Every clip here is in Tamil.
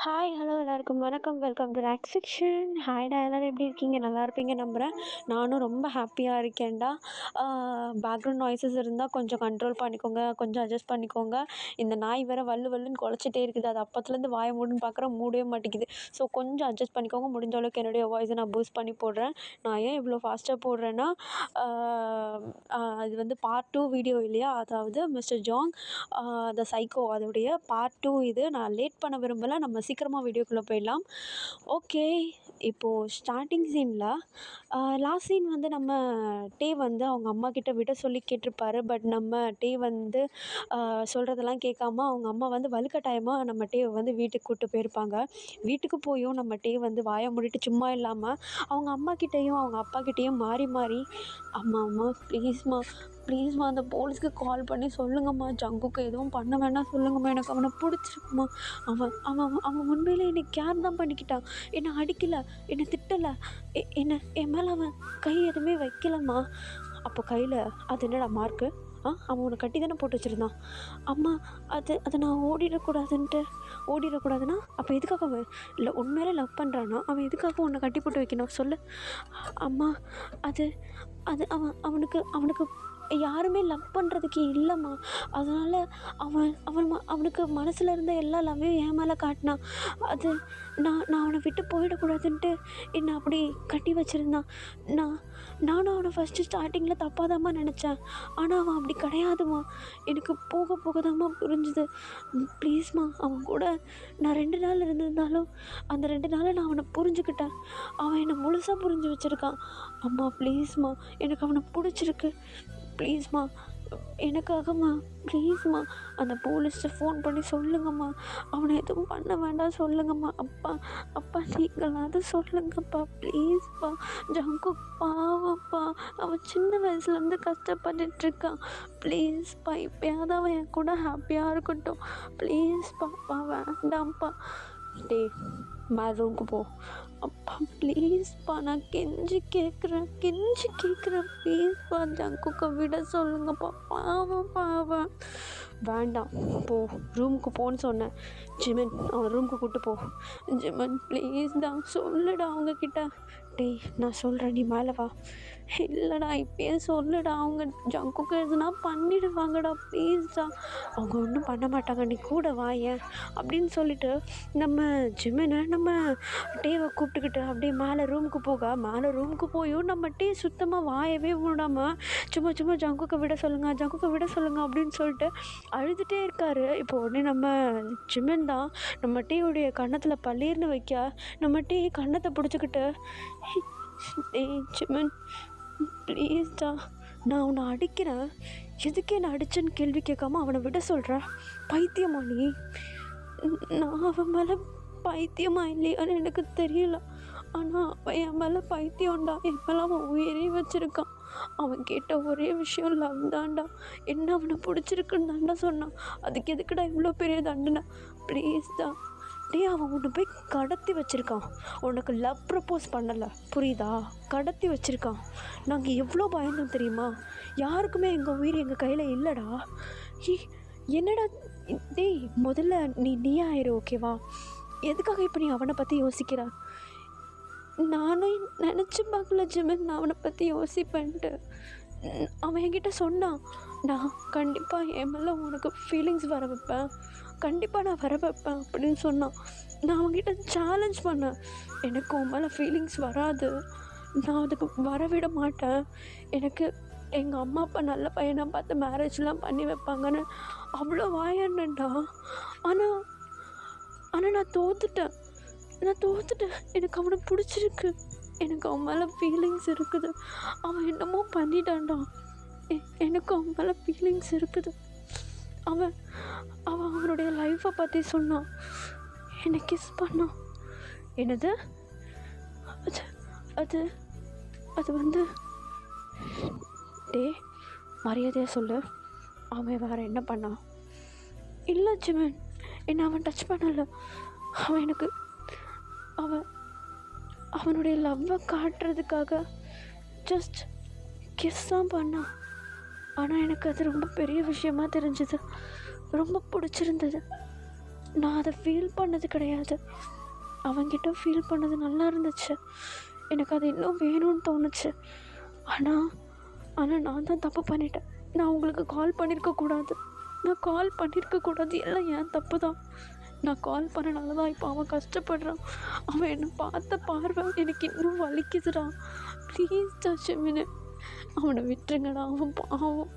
ஹாய், ஹலோ எல்லாருக்கும் வணக்கம். Welcome to relax fiction. ஹாய்டா, எல்லாரும் எப்படி இருக்கீங்க? நல்லா இருப்பீங்க நம்புகிறேன். நானும் ரொம்ப ஹாப்பியாக இருக்கேன்டா. பேக்ரவுண்ட் நாய்ஸஸ் இருந்தால் கொஞ்சம் கண்ட்ரோல் பண்ணிக்கோங்க, கொஞ்சம் அட்ஜஸ்ட் பண்ணிக்கோங்க. இந்த நாய் வேறு வல்லு வல்லுன்னு குலைச்சிட்டே இருக்குது. அது அப்போத்துலேருந்து வாயை மூடுன்னு பார்க்குறேன், மூடவே மாட்டேங்குது. ஸோ கொஞ்சம் அட்ஜஸ்ட் பண்ணிக்கோங்க. முடிஞ்ச அளவுக்கு என்னுடைய வாய்ஸை நான் பூஸ்ட் பண்ணி போடுறேன். நான் ஏன் இவ்வளோ ஃபாஸ்ட்டாக போடுறேன்னா, அது வந்து பார்ட் 2 வீடியோ இல்லையா? அதாவது மிஸ்டர் ஜாங் த சைக்கோ அதோடைய பார்ட் 2 இது. நான் லேட் பண்ண விரும்பலை. நம்ம சீக்கிரமாக வீடியோக்குள்ளே போயிடலாம். ஓகே, இப்போது ஸ்டார்டிங் சீனில் லாஸ்ட் சீன் வந்து நம்ம டே வந்து அவங்க அம்மா கிட்ட விட சொல்லி கேட்டிருப்பாரு. பட் நம்ம டே வந்து சொல்கிறதெல்லாம் கேட்காம அவங்க அம்மா வந்து வலுக்கட்டாயமாக நம்ம டேவை வந்து வீட்டுக்கு கூப்பிட்டு போயிருப்பாங்க. வீட்டுக்கு போயும் நம்ம டே வந்து வாயை மூடிட்டு சும்மா இல்லாமல் அவங்க அம்மா கிட்டேயும் அவங்க அப்பா கிட்டேயும் மாறி மாறி அம்மா அம்மா ப்ளீஸ்மா அந்த போலீஸ்க்கு கால் பண்ணி சொல்லுங்கம்மா, ஜங்குக்கு எதுவும் பண்ண வேணாம் சொல்லுங்கம்மா, எனக்கு அவனை பிடிச்சிருக்குமா, அவன் அவன் அவன் உண்மையிலே என்னை கேர் தான் பண்ணிக்கிட்டான், என்னை அடிக்கலை, என்னை திட்டலை, என் மேலே அவன் கை எதுவுமே வைக்கலம்மா. அப்போ கையில் அது என்னடா மார்க்கு? அவன் உன்னை கட்டி தானே போட்டு வச்சுருந்தான். அம்மா அதை நான் ஓடிடக்கூடாதுன்னா அப்போ எதுக்காக அவன் இல்லை உண்மையிலே லவ் பண்ணுறான்னா அவன் எதுக்காக உன்னை கட்டி போட்டு வைக்கணும் சொல்லு. அம்மா அது அது அவனுக்கு யாருமே லவ் பண்ணுறதுக்கு இல்லைம்மா. அதனால் அவனுக்கு மனசில் இருந்த எல்லா லவ்வையும் என் மேலே காட்டினான். அது நான் அவனை விட்டு போயிடக்கூடாதுன்ட்டு என்னை அப்படி கட்டி வச்சுருந்தான். நானும் அவனை ஃபஸ்ட்டு ஸ்டார்டிங்கில் தப்பாதாம்மா நினச்சேன். ஆனால் அவன் அப்படி கிடையாதும்மா. எனக்கு போக தாம்மா புரிஞ்சுது. ப்ளீஸ்மா, அவன் கூட நான் 2 நாள் இருந்திருந்தாலும் அந்த 2 நாளில் நான் அவனை புரிஞ்சுக்கிட்டேன். அவன் என்னை முழுசாக புரிஞ்சு வச்சுருக்கான். அம்மா ப்ளீஸ்மா, எனக்கு அவனை பிடிச்சிருக்கு. ப்ளீஸ்மா, எனக்காகம்மா, ப்ளீஸ்மா, அந்த போலீஸ்ட்டு ஃபோன் பண்ணி சொல்லுங்கம்மா, அவனை எதுவும் பண்ண வேண்டாம் சொல்லுங்கம்மா. அப்பா நீங்களாவது சொல்லுங்கப்பா, ப்ளீஸ்ப்பா. ஜங்கு பாவப்பா, அவன் சின்ன வயசுலேருந்து கஷ்டப்பட்டுட்ருக்கான். ப்ளீஸ்ப்பா, இப்போயாவது அவன் என் கூட ஹாப்பியாக இருக்கட்டும். ப்ளீஸ்ப்பா வேண்டாம்ப்பா. டே மேல் ரூமுக்கு போ. அப்பா ப்ளீஸ்ப்பா, நான் கெஞ்சி கேட்குறேன் ப்ளீஸ்ப்பா, ஜங்குக்கு விட சொல்லுங்கப்பா, பாவம். வேண்டாம், போ, ரூமுக்கு போன்னு சொன்னேன். ஜிமன், அவனை ரூமுக்கு கூப்பிட்டு போ. ஜிமன் ப்ளீஸ் தான் சொல்லுடா அவங்கக்கிட்ட. டேய் நான் சொல்கிறேன், நீ மேலே வா. இல்லைடா இப்பயே சொல்லுடா, அவங்க ஜங்குக்கு எதுனா பண்ணிடுவாங்கடா, ப்ளீஸ்டா. அவங்க ஒன்றும் பண்ண மாட்டாங்க, நீ கூட வா ஏன் அப்படின்னு சொல்லிட்டு நம்ம ஜிமனை நம்ம டேவை கூப்பிட்டுக்கிட்டு அப்படியே மேலே ரூமுக்கு போயும் நம்ம டே சுத்தமாக வாயவே விடாமல் சும்மா ஜங்குக்கு விட சொல்லுங்க அப்படின்னு சொல்லிட்டு அழுதுகிட்டே இருக்காரு. இப்போ உடனே நம்ம ஜிமன் தான் நம்ம டேவுடைய கன்னத்தில் பள்ளீர்னு வைக்க நம்ம டே கன்னத்தை பிடிச்சிக்கிட்டு, டேய் ஜிமன் ப்ளீஸ்டா, நான் அவனை அடிக்கிறேன், எதுக்கு என்னை அடிச்சேன்னு கேள்வி கேட்காம அவனை விட சொல்கிறேன். பைத்தியமா நீ? நான் அவன் மேலே பைத்தியமா இல்லையான்னு எனக்கு தெரியல. ஆனால் அவன் என் மேலே பைத்தியம்டா. என் மேலே அவன் உயிரே வச்சுருக்கான். அவன் கேட்ட ஒரே விஷயம் லவ் தான்டா. என்ன அவனை பிடிச்சிருக்குன்னு தான்டா சொன்னான். அதுக்கு எதுக்குடா இவ்வளோ பெரிய தண்டனை? ப்ளீஸ் தான். டே அவன் உன்னை போய் கடத்தி வச்சுருக்கான். உனக்கு லவ் ப்ரப்போஸ் பண்ணலை, புரியுதா? கடத்தி வச்சுருக்கான். நாங்கள் எவ்வளோ பயந்தோம் தெரியுமா? யாருக்குமே எங்கள் உயிர் எங்கள் கையில் இல்லைடா. என்னடா டேய், முதல்ல நீ ஆயிரு, ஓகேவா? எதுக்காக இப்போ நீ அவனை பற்றி யோசிக்கிற? நானும் நினச்சி பார்க்கல ஜிமன், நான் அவனை பற்றி யோசிப்பேன்ட்டு. அவன் என்கிட்ட சொன்னான், நான் கண்டிப்பாக என் மேலே உனக்கு ஃபீலிங்ஸ் வர வைப்பேன், கண்டிப்பாக நான் வர வைப்பேன் அப்படின்னு சொன்னான். நான் அவன்கிட்ட சேலஞ்ச் பண்ணேன், எனக்கு உன் மேலே ஃபீலிங்ஸ் வராது, நான் அதுக்கு வரவிட மாட்டேன், எனக்கு எங்கள் அம்மா அப்பா நல்ல பையனாக பார்த்து மேரேஜ்லாம் பண்ணி வைப்பாங்கன்னு அவ்வளோ வாயாண்டேன்டா. ஆனால் நான் தோத்துட்டேன். எனக்கு அவனை பிடிச்சிருக்கு, எனக்கு அவன் மேலே ஃபீலிங்ஸ் இருக்குது. அவன் என்னமோ பண்ணிட்டான்டா. எனக்கு அவன் மேலே ஃபீலிங்ஸ் இருக்குது. அவன் அவனுடைய லைஃப்பை பற்றி சொன்னான், என்னை கிஸ் பண்ணான். என்னது? அது வந்து டே மரியாதையாக சொல்லு, அவன் வேறு என்ன பண்ணான்? இல்லை ஜிமன், என்னை அவன் டச் பண்ணலை. அவன் எனக்கு அவனுடைய லவ்வை காட்டுறதுக்காக ஜஸ்ட் கிஸ் தான் பண்ணான். ஆனால் எனக்கு அது ரொம்ப பெரிய விஷயமா தெரிஞ்சுது, ரொம்ப பிடிச்சிருந்தது. நான் அதை ஃபீல் பண்ணது கிடையாது. அவன்கிட்ட ஃபீல் பண்ணது நல்லா இருந்துச்சு. எனக்கு அது இன்னும் வேணும்னு தோணுச்சு. ஆனால் ஆனால் நான் தான் தப்பு பண்ணிட்டேன். நான் உங்களுக்கு கால் பண்ணியிருக்கக்கூடாது. நான் கால் பண்ணியிருக்கக்கூடாது. எல்லாம் என் தப்பு தான். நான் கால் பண்ணனால தான் இப்போ அவன் கஷ்டப்படுறான். அவன் என்னை பார்த்த பார்வை எனக்கு இன்னும் வலிக்குதுடா. ப்ளீஸ்டா ஷெமினு, அவனை விட்டுருங்கடா. அவன் பாவம்.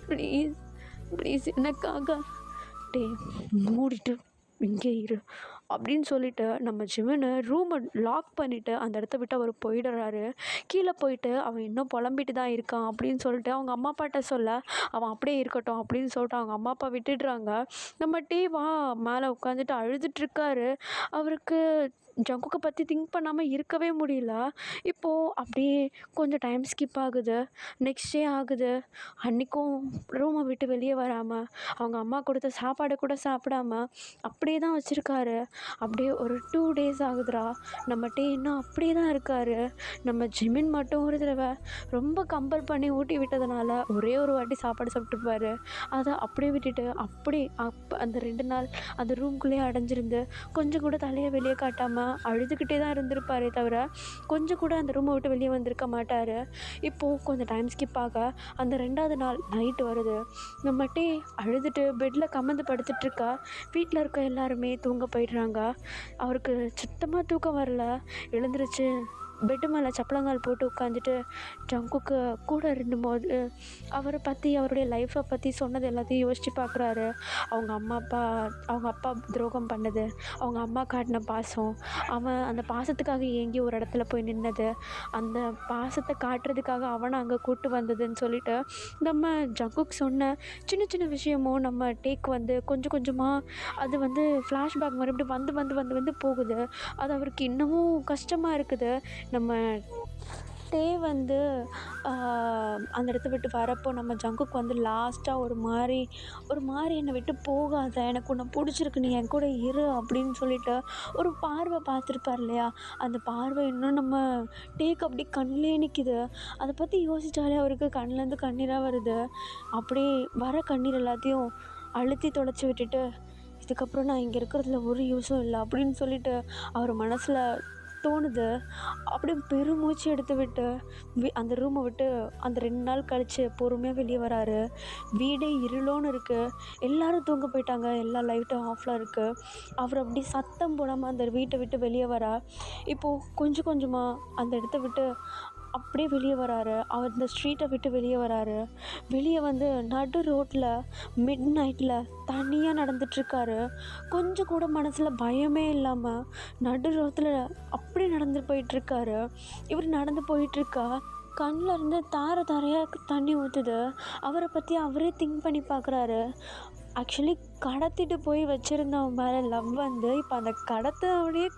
ப்ளீஸ் ப்ளீஸ் எனக்காக. டே மூடிட்டு இங்கே இரு அப்படின்னு சொல்லிட்டு நம்ம ஜிமினை ரூமை லாக் பண்ணிவிட்டு அந்த இடத்த விட்டு அவர் போயிடுறாரு. கீழே போயிட்டு அவன் இன்னும் புலம்பிட்டு தான் இருக்கான் அப்படின்னு சொல்லிட்டு அவங்க அம்மா அப்பாட்ட சொல்ல, அவன் அப்படியே இருக்கட்டும் அப்படின்னு சொல்லிட்டு அவங்க அம்மா அப்பா விட்டுடுறாங்க. நம்ம டீவா மேலே உட்காந்துட்டு அழுதுட்ருக்காரு. அவருக்கு ஜங்குக்கை பற்றி திங்க் பண்ணாமல் இருக்கவே முடியல. இப்போது அப்படியே கொஞ்சம் டைம் ஸ்கிப் ஆகுது. நெக்ஸ்ட் டே ஆகுது. அன்றைக்கும் ரூமை விட்டு வெளியே வராமல் அவங்க அம்மா கொடுத்த சாப்பாடு கூட சாப்பிடாம அப்படியே தான் வச்சுருக்காரு. அப்படியே ஒரு 2 days ஆகுதுடா. நம்ம டே இன்னும் அப்படியே தான் இருக்கார். நம்ம ஜிமின் மட்டும் ஒரு தடவை ரொம்ப கம்பல் பண்ணி ஊட்டி விட்டதுனால ஒரே ஒரு வாட்டி சாப்பாடு சாப்பிட்டுப்பார். அதை அப்படியே விட்டுட்டு அப்படியே அந்த 2 நாள் அந்த ரூம்குள்ளேயே அடைஞ்சிருந்து கொஞ்சம் கூட தலையை வெளியே காட்டாமல் அழுதுகிட்டே தான் இருந்திருப்பாரே தவிர கொஞ்சம் கூட அந்த ரூமை விட்டு வெளியே வந்திருக்க மாட்டார். இப்போது கொஞ்சம் டைம் ஸ்கிப் ஆக அந்த 2வது நாள் நைட்டு வருது. நம்ம டே அழுதுட்டு பெட்டில் கமந்து படுத்துட்ருக்கா. வீட்டில் இருக்க எல்லாருமே தூங்க போயிடுறாங்க. அவருக்கு சுத்தமாக தூக்கம் வரல. எழுந்திரிச்சு பெட்டு மேலே சப்பளங்கால் போட்டு உட்காந்துட்டு ஜங்குக்கு கூட இருந்தபோது அவரை பற்றி அவருடைய லைஃப்பை பற்றி சொன்னது எல்லாத்தையும் யோசித்து பார்க்குறாரு. அவங்க அப்பா துரோகம் பண்ணது, அவங்க அம்மா காட்டின பாசம், அவன் அந்த பாசத்துக்காக ஏங்கி ஒரு இடத்துல போய் நின்னது, அந்த பாசத்தை காட்டுறதுக்காக அவனை அங்கே கூட்டு வந்ததுன்னு சொல்லிட்டு நம்ம ஜங்குக் சொன்ன சின்ன சின்ன விஷயமும் நம்ம டேக் வந்து கொஞ்சம் கொஞ்சமாக அது ஃப்ளாஷ்பேக் மறுபடியும் வந்து போகுது. அது அவருக்கு இன்னமும் கஷ்டமாக இருக்குது. நம்ம டே அந்த இடத்த விட்டு வரப்போ நம்ம ஜங்குக்கு லாஸ்ட்டாக ஒரு மாதிரி என்னை விட்டு போகாத, எனக்கு உன்னை பிடிச்சிருக்கு, நீ என் கூட இரு அப்படின்னு சொல்லிட்டு ஒரு பார்வை பார்த்துருப்பார் இல்லையா. அந்த பார்வை இன்னும் நம்ம டேக்கு அப்படி கண்ணிலே நிற்கிது. அதை பற்றி யோசித்தாலே அவருக்கு கண்ணிலேருந்து கண்ணீராக வருது. அப்படியே வர கண்ணீர் எல்லாத்தையும் அழுத்தி தொடச்சி விட்டுட்டு, இதுக்கப்புறம் நான் இங்கே இருக்கிறதுல ஒரு யூஸும் இல்லை அப்படின்னு சொல்லிட்டு அவர் மனசில் தோணுது. அப்படியே பெருமூச்சு எடுத்து விட்டு அந்த ரூமை விட்டு அந்த 2 நாள் கழித்து பொறுமையாக வெளியே வராரு. வீடே இருளோன்னு இருக்குது. எல்லோரும் தூங்க போயிட்டாங்க. எல்லா லைட்டும் ஆஃபில் இருக்குது. அவர் அப்படி சத்தம் போடாமல் அந்த வீட்டை விட்டு வெளியே வரா. இப்போது கொஞ்சம் கொஞ்சமாக அந்த இடத்த விட்டு அப்படியே வெளியே வராரு. அவர் இந்த ஸ்ட்ரீட்டை விட்டு வெளியே வராரு. வெளியே நடு ரோட்டில் மிட் நைட்டில் தனியாக நடந்துட்டுருக்காரு. கொஞ்சம் கூட மனசில் பயமே இல்லாமல் நடு ரோட்டில் அப்படியே நடந்து போயிட்டுருக்காரு. இவர் நடந்து போயிட்டுருக்கா. கண்ணில் இருந்து தாரையாக தண்ணி ஊற்றுது. அவரை பற்றி அவரே திங்க் பண்ணி பார்க்குறாரு. ஆக்சுவலி கடத்திட்டு போய் வச்சுருந்தவன் மேலே லவ் இப்போ அந்த கடத்தவனையே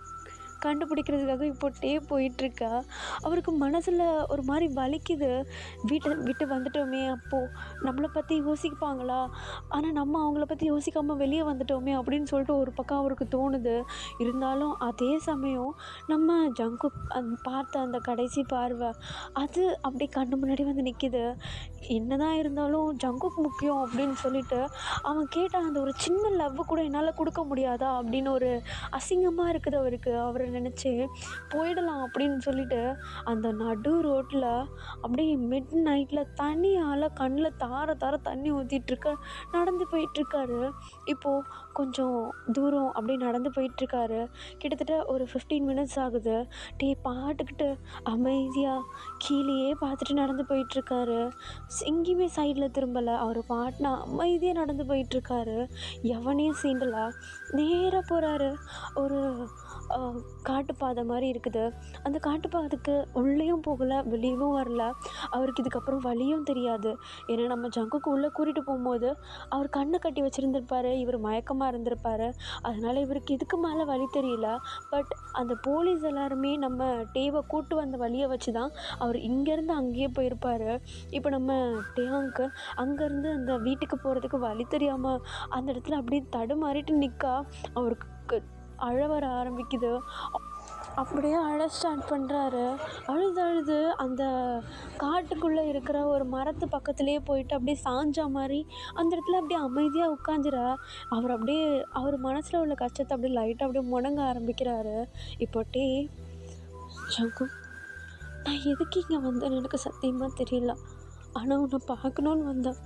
கண்டுபிடிக்கிறதுக்காக இப்போ டே போயிட்டுருக்கா. அவருக்கு மனசில் ஒரு மாதிரி வலிக்குது. வீட்டை விட்டு வந்துட்டோமே, அப்போது நம்மளை பற்றி யோசிப்பாங்களா, ஆனால் நம்ம அவங்கள பற்றி யோசிக்காமல் வெளியே வந்துட்டோமே அப்படின்னு சொல்லிட்டு ஒரு பக்கம் அவருக்கு தோணுது. இருந்தாலும் அதே சமயம் நம்ம ஜங்குக் பார்த்த அந்த கடைசி பார்வை அது அப்படியே கண்ணு முன்னாடி நிற்கிது. என்ன தான் இருந்தாலும் ஜங்குக் முக்கியம் அப்படின்னு சொல்லிட்டு அவன் கேட்ட அந்த ஒரு சின்ன லவ் கூட என்னால் கொடுக்க முடியாதா அப்படின்னு ஒரு அசிங்கமாக இருக்குது அவருக்கு. அவரை நினச்சி போயிடலாம் அப்படின்னு சொல்லிட்டு அந்த நடு ரோட்டில் அப்படியே மிட் நைட்டில் தனியால் கண்ணில் தார தண்ணி ஊற்றிட்டுருக்க நடந்து போயிட்டுருக்காரு. இப்போது கொஞ்சம் தூரம் அப்படியே நடந்து போயிட்டுருக்காரு. கிட்டத்தட்ட ஒரு 15 minutes ஆகுது. பாட்டுக்கிட்டு அமைதியாக கீழேயே பார்த்துட்டு நடந்து போயிட்டுருக்காரு. எங்கேயுமே சைடில் திரும்பலை. அவர் பாட்டுனா அமைதியாக நடந்து போயிட்டுருக்காரு. எவனையும் சீண்டலை. நேராக போகிறாரு. ஒரு காட்டுப்பாதை மாதிரி இருக்குது. அந்த காட்டுப்பாதைக்கு உள்ளேயும் போகலை, வெளியவும் வரல. அவருக்கு இதுக்கப்புறம் வழியும் தெரியாது. ஏன்னா நம்ம ஜங்குக்கு உள்ளே கூட்டிகிட்டு போகும்போது அவர் கண்ணை கட்டி வச்சுருந்துருப்பார். இவர் மயக்கமாக இருந்திருப்பார். அதனால் இவருக்கு இதுக்கு மேலே வழி தெரியல. பட் அந்த போலீஸ் எல்லாருமே நம்ம டேவை கூட்டு வந்த வழியை வச்சு தான் அவர் இங்கேருந்து அங்கேயே போயிருப்பார். இப்போ நம்ம டேவாங்க்கு அங்கேருந்து அந்த வீட்டுக்கு போகிறதுக்கு வழி தெரியாமல் அந்த இடத்துல அப்படியே தடுமாறிட்டு நிற்கா. அவருக்கு அழ வர ஆரம்பிக்குது. அப்படியே அழ ஸ்டார்ட் பண்ணுறாரு. அழுது அழுது அந்த காட்டுக்குள்ளே இருக்கிற ஒரு மரத்து பக்கத்துலேயே போயிட்டு அப்படியே சாஞ்சா மாதிரி அந்த இடத்துல அப்படியே அமைதியாக உட்காந்துரா. அவர் அப்படியே அவர் மனசில் உள்ள கஷ்டத்தை அப்படியே லைட்டாக அப்படியே முடங்க ஆரம்பிக்கிறாரு. இப்போ "ஜங்கு, நான் எதுக்கு இங்கே வந்தேன்னு எனக்கு சத்தியமாக தெரியல. ஆனால் உன்னை பார்க்கணுன்னு வந்தேன்.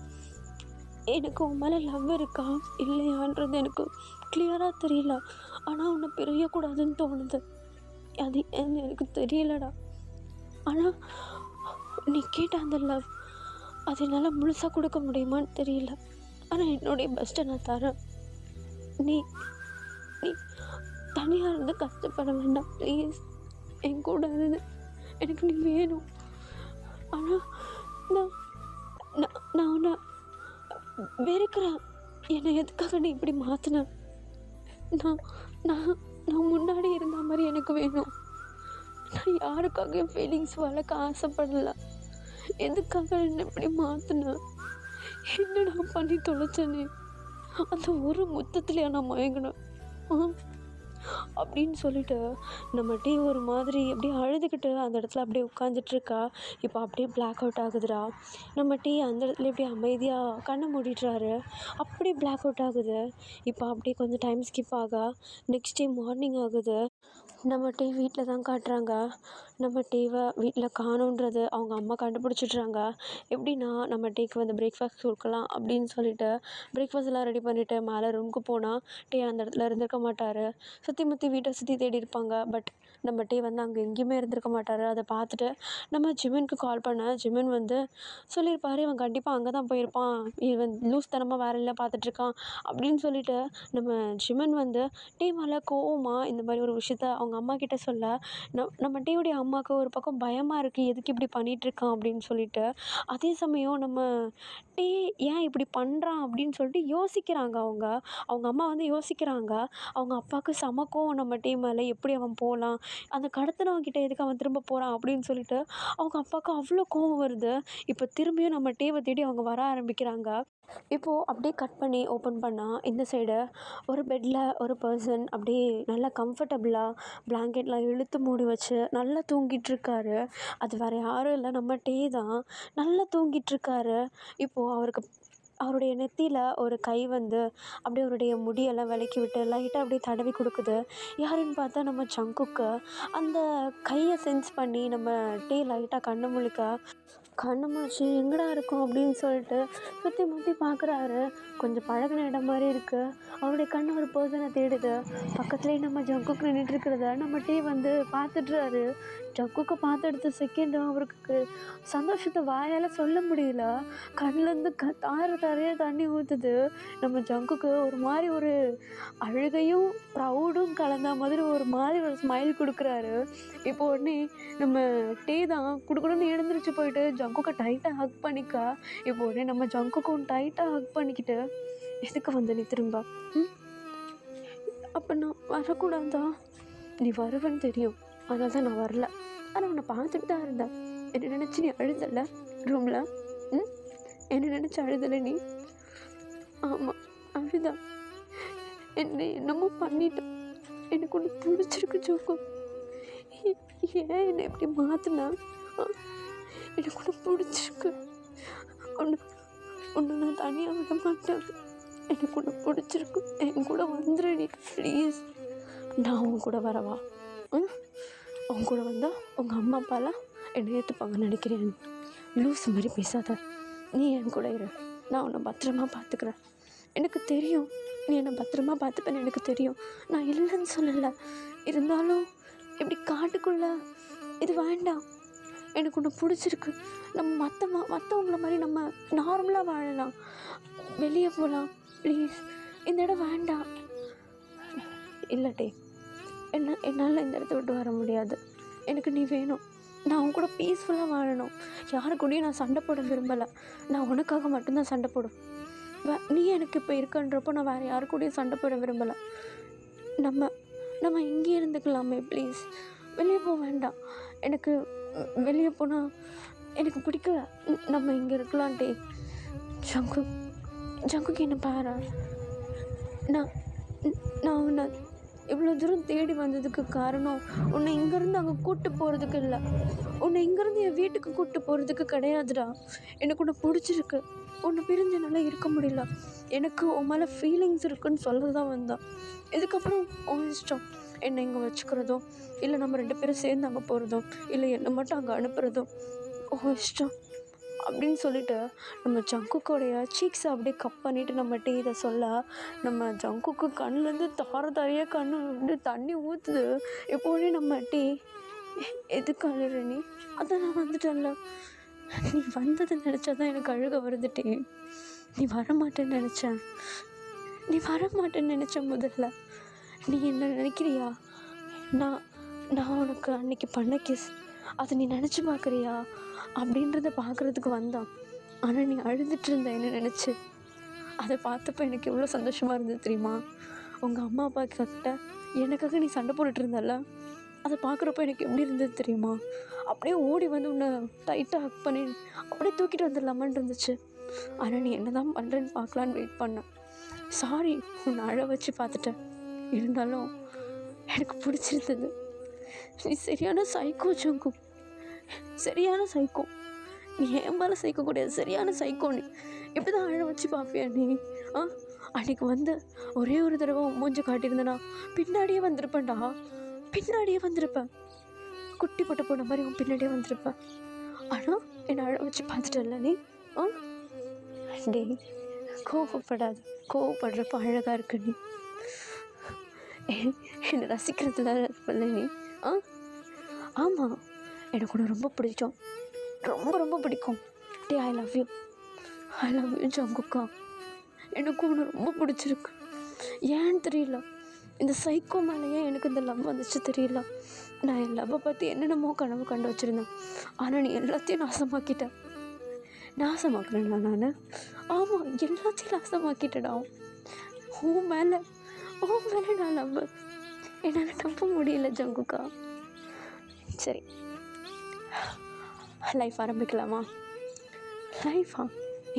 எனக்கு உன் மேலே லவ் இருக்கா இல்லையான்றது எனக்கு கிளியராக தெரியல. ஆனால் உன்னை பிரியக்கூடாதுன்னு தோணுது. அது ஏன்னு எனக்கு தெரியலடா. ஆனால் நீ கேட்ட அந்த லவ் அது என்னால் முழுசாக கொடுக்க முடியுமான்னு தெரியல. ஆனால் என்னுடைய பெஸ்ட்டை நான் தரேன். நீ நீ தனியாக இருந்து கஷ்டப்பட வேண்டாம் ப்ளீஸ். என் கூட இருந்து எனக்கு நீ வேணும். ஆனால் நான் நான் நான் உன்னை வெறுக்கிறேன். என்னை எதுக்காக நீ இப்படி மாற்றின? நான் நான் நான் முன்னாடி இருந்த மாதிரி எனக்கு வேணும். நான் யாருக்காக என் ஃபீலிங்ஸ் வளர்க்க ஆசைப்படலை. எதுக்காக என்னை இப்படி மாற்றின? என்ன நான் பண்ணி தொலைச்சேனே? அந்த ஒரு முத்தத்துலையா நான் மயங்கினேன் அப்படின்னு சொல்லிட்டு நம்ம ஒரு மாதிரி அப்படியே அழுதுகிட்டு அந்த இடத்துல அப்படியே உட்காந்துட்ருக்கா. இப்போ அப்படியே பிளாக் அவுட் ஆகுதுடா. நம்ம அந்த இடத்துல அப்படியே அமைதியாக கண்ணை மூடிடுறாரு. அப்படியே பிளாக் அவுட் ஆகுது. இப்போ அப்படியே கொஞ்சம் time skip next day morning ஆகுது. நம்ம வீட்டில் தான் காட்டுறாங்க. நம்ம வீட்டில் காணோன்றது அவங்க அம்மா கண்டுபிடிச்சிட்றாங்க. எப்படின்னா நம்ம வந்து பிரேக்ஃபாஸ்ட் கொடுக்கலாம் அப்படின்னு சொல்லிட்டு பிரேக்ஃபாஸ்ட் எல்லாம் ரெடி பண்ணிவிட்டு மேலே ரூமுக்கு போனால் அந்த இடத்துல இருந்திருக்க மாட்டார். சுற்றி முற்றி வீட்டை சுற்றி தேடி இருப்பாங்க. பட் நம்ம வந்து அங்கே எங்கேயுமே இருந்திருக்க மாட்டார். அதை பார்த்துட்டு நம்ம ஜிமினுக்கு கால் பண்ண ஜிமின் வந்து சொல்லியிருப்பார், இவன் கண்டிப்பாக அங்கே தான் போயிருப்பான், இவன் லூஸ் தனமாக வேற இல்லை பார்த்துட்ருக்கான் அப்படின்னு சொல்லிட்டு நம்ம ஜிமின் வந்து மேலே கோவமாக இந்த மாதிரி ஒரு விஷயத்த அவங்க அம்மா கிட்ட சொல்ல நம்ம உடைய அம்மாவுக்கு ஒரு பக்கம் பயமாக இருக்குது, எதுக்கு இப்படி பண்ணிகிட்ருக்கான் அப்படின்னு சொல்லிட்டு. அதே சமயம் நம்ம ஏன் இப்படி பண்ணுறான் அப்படின்னு சொல்லிட்டு யோசிக்கிறாங்க. அவங்க அம்மா வந்து யோசிக்கிறாங்க. அவங்க அப்பாவுக்கு சமக்கும் நம்ம மேலே எப்படி அவன் போகலாம், அந்த கடத்தினவங்கிட்ட எதுக்கு அவன் திரும்ப போகிறான் அப்படின்னு சொல்லிட்டு அவங்க அப்பாவுக்கு அவ்வளோ கோவம் வருது. இப்போ திரும்பியும் நம்ம தேடி அவங்க வர ஆரம்பிக்கிறாங்க. இப்போது அப்படியே கட் பண்ணி ஓப்பன் பண்ணால் இந்த சைடு ஒரு பெட்டில் ஒரு பர்சன் அப்படியே நல்லா கம்ஃபர்டபுளாக பிளாங்கெட்லாம் இழுத்து மூடி வச்சு நல்லா தூங்கிட்டுருக்காரு. அது வேறு யாரும் இல்லை, நம்ம தான் நல்லா தூங்கிட்டுருக்காரு. இப்போது அவருடைய நெத்தியில் ஒரு கை வந்து அப்படியே அவருடைய முடியெல்லாம் விலக்கி விட்டு லைட்டாக அப்படியே தடவி கொடுக்குது. யாருன்னு பார்த்தா நம்ம ஜங்குக்கு. அந்த கையை சென்ஸ் பண்ணி நம்ம லைட்டாக கண்ணு முழிச்சு எங்கடா இருக்கும் அப்படின்னு சொல்லிட்டு சுற்றி முற்றி பார்க்குறாரு. கொஞ்சம் பழகின இடம் மாதிரி இருக்குது. அவருடைய கண் ஒரு பர்சனை தேடுது. பக்கத்துலேயே நம்ம ஜங்குக்கு நின்றுட்டுருக்கிறத நம்ம வந்து பார்த்துட்றாரு. ஜங்குக்கு பார்த்து எடுத்த செகண்டு அவருக்கு சந்தோஷத்தை வாயால் சொல்ல முடியல. கண்ணிலேருந்து தாரையாக தண்ணி ஊற்றுது. நம்ம ஜங்குக்கு ஒரு மாதிரி ஒரு அழுகையும் ப்ரௌடும் கலந்த மாதிரி ஒரு மாதிரி ஒரு ஸ்மைல் கொடுக்குறாரு. இப்போ உடனே நம்ம தான் குடுக்கணும்னு எழுந்திரிச்சு போயிட்டு ஜங்குக்கு டைட்டாக ஹக் பண்ணிக்கா. இப்போ உடனே நம்ம ஜங்குக்கும் டைட்டாக ஹக் பண்ணிக்கிட்டு, எதுக்கு வந்த நீ திரும்ப? அப்போ நான் வரக்கூடாதா? நீ வருவேன்னு தெரியும், அதனால தான் நான் வரல. ஆனால் உன்னை பார்த்துட்டு தான் இருந்தேன். என்னை நினச்சி நீ அழுதல ரூமில்? என்னை நினச்சி அழுதலை நீ? ஆமாம் அழுதான். என்னமோ பண்ணிட்டேன். எனக்கு ஒன்று பிடிச்சிருக்கு ஜோக்கு. ஏன் என்னை எப்படி மாற்றினா? எனக்கு ஒன்று பிடிச்சிருக்கு. ஒன்று நான் தனியாக விட மாட்டேன். எனக்கு ஒன்று பிடிச்சிருக்கு. என் கூட வந்துடு நீ ப்ளீஸ். நான் உன் கூட வரவா? உன் கூட வந்தால் உங்கள் அம்மா அப்பாலாம் என்னை ஏற்றுப்பாங்கன்னு நினைக்கிறேன். லூஸ் மாதிரி பேசாத. நீ என் கூட இரு. நான் உன்னை பத்திரமா பார்த்துக்கிறேன். எனக்கு தெரியும் நீ என்னை பத்திரமா பார்த்துப்பேன்னு எனக்கு தெரியும். நான் இல்லைன்னு சொல்லலை. இருந்தாலும் இப்படி காட்டுக்குள்ளே இது வேண்டாம். எனக்கு ஒன்று பிடிச்சிருக்கு. நம்ம மற்றவங்கள மாதிரி நம்ம நார்மலாக வாழலாம், வெளியே போகலாம். ப்ளீஸ் இந்த இடம் வேண்டாம். இல்லட்டே, என்னால் இந்த இடத்த விட்டு வர முடியாது. எனக்கு நீ வேணும். நான் உன் கூட பீஸ்ஃபுல்லாக வாழணும். யாரு கூடயும் நான் சண்டை போட விரும்பலை. நான் உனக்காக மட்டும்தான் சண்டை போடும். நீ எனக்கு இப்போ இருக்கன்றப்போ நான் வேறு யாரு கூடயும் சண்டை போட விரும்பலை. நம்ம இங்கே இருந்துக்கலாமே ப்ளீஸ். வெளியே போக வேண்டாம். எனக்கு வெளியே போனால் எனக்கு பிடிக்கல. நம்ம இங்கே இருக்கலான்ட்டே. ஜங்குக்கு என்ன பாரு. நான் உன்னை இவ்வளோ தூரம் தேடி வந்ததுக்கு காரணம் உன்னை இங்கேருந்து அங்கே கூப்பிட்டு போகிறதுக்கு இல்லை, உன்னை இங்கேருந்து என் வீட்டுக்கு கூப்பிட்டு போகிறதுக்கு கிடையாதுடா. எனக்கு உன்னை பிடிச்சிருக்கு, உன்னை பிரிஞ்சு என்னால் இருக்க முடியல, எனக்கு உன் மேலே ஃபீலிங்ஸ் இருக்குன்னு சொல்ல தான் வந்தான். இதுக்கப்புறம் உன் இஷ்டம், என்னை இங்கே வச்சுக்கிறதோ இல்லை நம்ம 2 பேரும் சேர்ந்து அங்கே போகிறதோ இல்லை என்னை மட்டும் அங்கே அனுப்புகிறதோ உன் இஷ்டம் அப்படின்னு சொல்லிட்டு நம்ம ஜங்குக்கோடைய சீக்ஸை அப்படியே கப் பண்ணிவிட்டு நம்மகிட்ட இதை சொல்ல, நம்ம ஜங்குக்கு கண்ணுலேருந்து தாரையாக கண்ணு வந்து தண்ணி ஊற்றுது. எப்போதே நம்ம டீ எதுக்கு அழுற நீ? அதான் நான் வந்துட்டேன்ல, நீ வந்ததை நினச்சா தான் எனக்கு அழுக வருதுட்டே. நீ வரமாட்டேன்னு நினச்சேன், நீ வரமாட்டேன்னு நினச்சேன் முதல்ல. நீ என்ன நினைக்கிறியா? நான் நான் உனக்கு அன்னைக்கு பண்ண கிஸ் அதை நீ நினச்சி பார்க்குறியா அப்படின்றத பார்க்குறதுக்கு வந்தான். ஆனால் நீ அழுதுட்டு இருந்த என்ன நினச்சி. அதை பார்த்தப்போ எனக்கு எவ்வளோ சந்தோஷமாக இருந்தது தெரியுமா? உங்கள் அம்மா அப்பா கிட்ட எனக்காக நீ சண்டை போட்டுட்டு இருந்தல்ல, அதை பார்க்குறப்போ எனக்கு எப்படி இருந்தது தெரியுமா? அப்படியே ஓடி வந்து உன்னை டைட்டாக ஹக் பண்ணி அப்படியே தூக்கிட்டு வந்துடலாமான்னு இருந்துச்சு. ஆனால் நீ என்ன தான் பண்ணுறேன்னு பார்க்கலான்னு வெயிட் பண்ணேன். சாரி உன்னை அழ வச்சு பார்த்துட்டேன், இருந்தாலும் எனக்கு பிடிச்சிருந்தது. நீ சரியான சைக்கோ ஜங்கு, சரியான சைக்கோ. நீ ஏன் மேலே சைக்கோ கூடாது, சரியான சைக்கோ. நீ எப்படி தான் அழ வச்சு பார்ப்பியா நீ? அன்றைக்கி வந்து ஒரே ஒரு தடவை மூஞ்ச காட்டியிருந்தேனா பின்னாடியே வந்திருப்பேன்டா, பின்னாடியே வந்திருப்பேன். குட்டி போட்ட போன மாதிரி உன் பின்னாடியே வந்திருப்பேன். ஆனால் என்னை அழ வச்சு பார்த்துட்டல நீ. டே கோவப்படாது, கோவப்படுறப்ப அழகாக இருக்கு நீ. என்னை ரசிக்கிறதுல இல்லை நீ. ஆமாம், எனக்கு ஒன்று ரொம்ப பிடிக்கும், ரொம்ப ரொம்ப பிடிக்கும். டே I love you, I love you ஜங்குக்கா. எனக்கு ஒன்று ரொம்ப பிடிச்சிருக்கு. ஏன்னு தெரியல, இந்த சைக்கோ மேலேயே எனக்கு இந்த லவ் வந்துச்சு தெரியல. நான் என் லவ்வை பற்றி என்னென்னமோ கனவு கண்டு வச்சுருந்தேன், ஆனால் நீ எல்லாத்தையும் நாசமாக்கிட்டேன். நாசமாக்குறேன்னா நான்? ஆமாம், எல்லாத்தையும் நாசமாக்கிட்டேடா. உன் மேலே நான் லவ் என்னால் நம்ப முடியல ஜங்குக்கா. சரி, லைஃப் ஆரம்பிக்கலாமா? லைஃபா?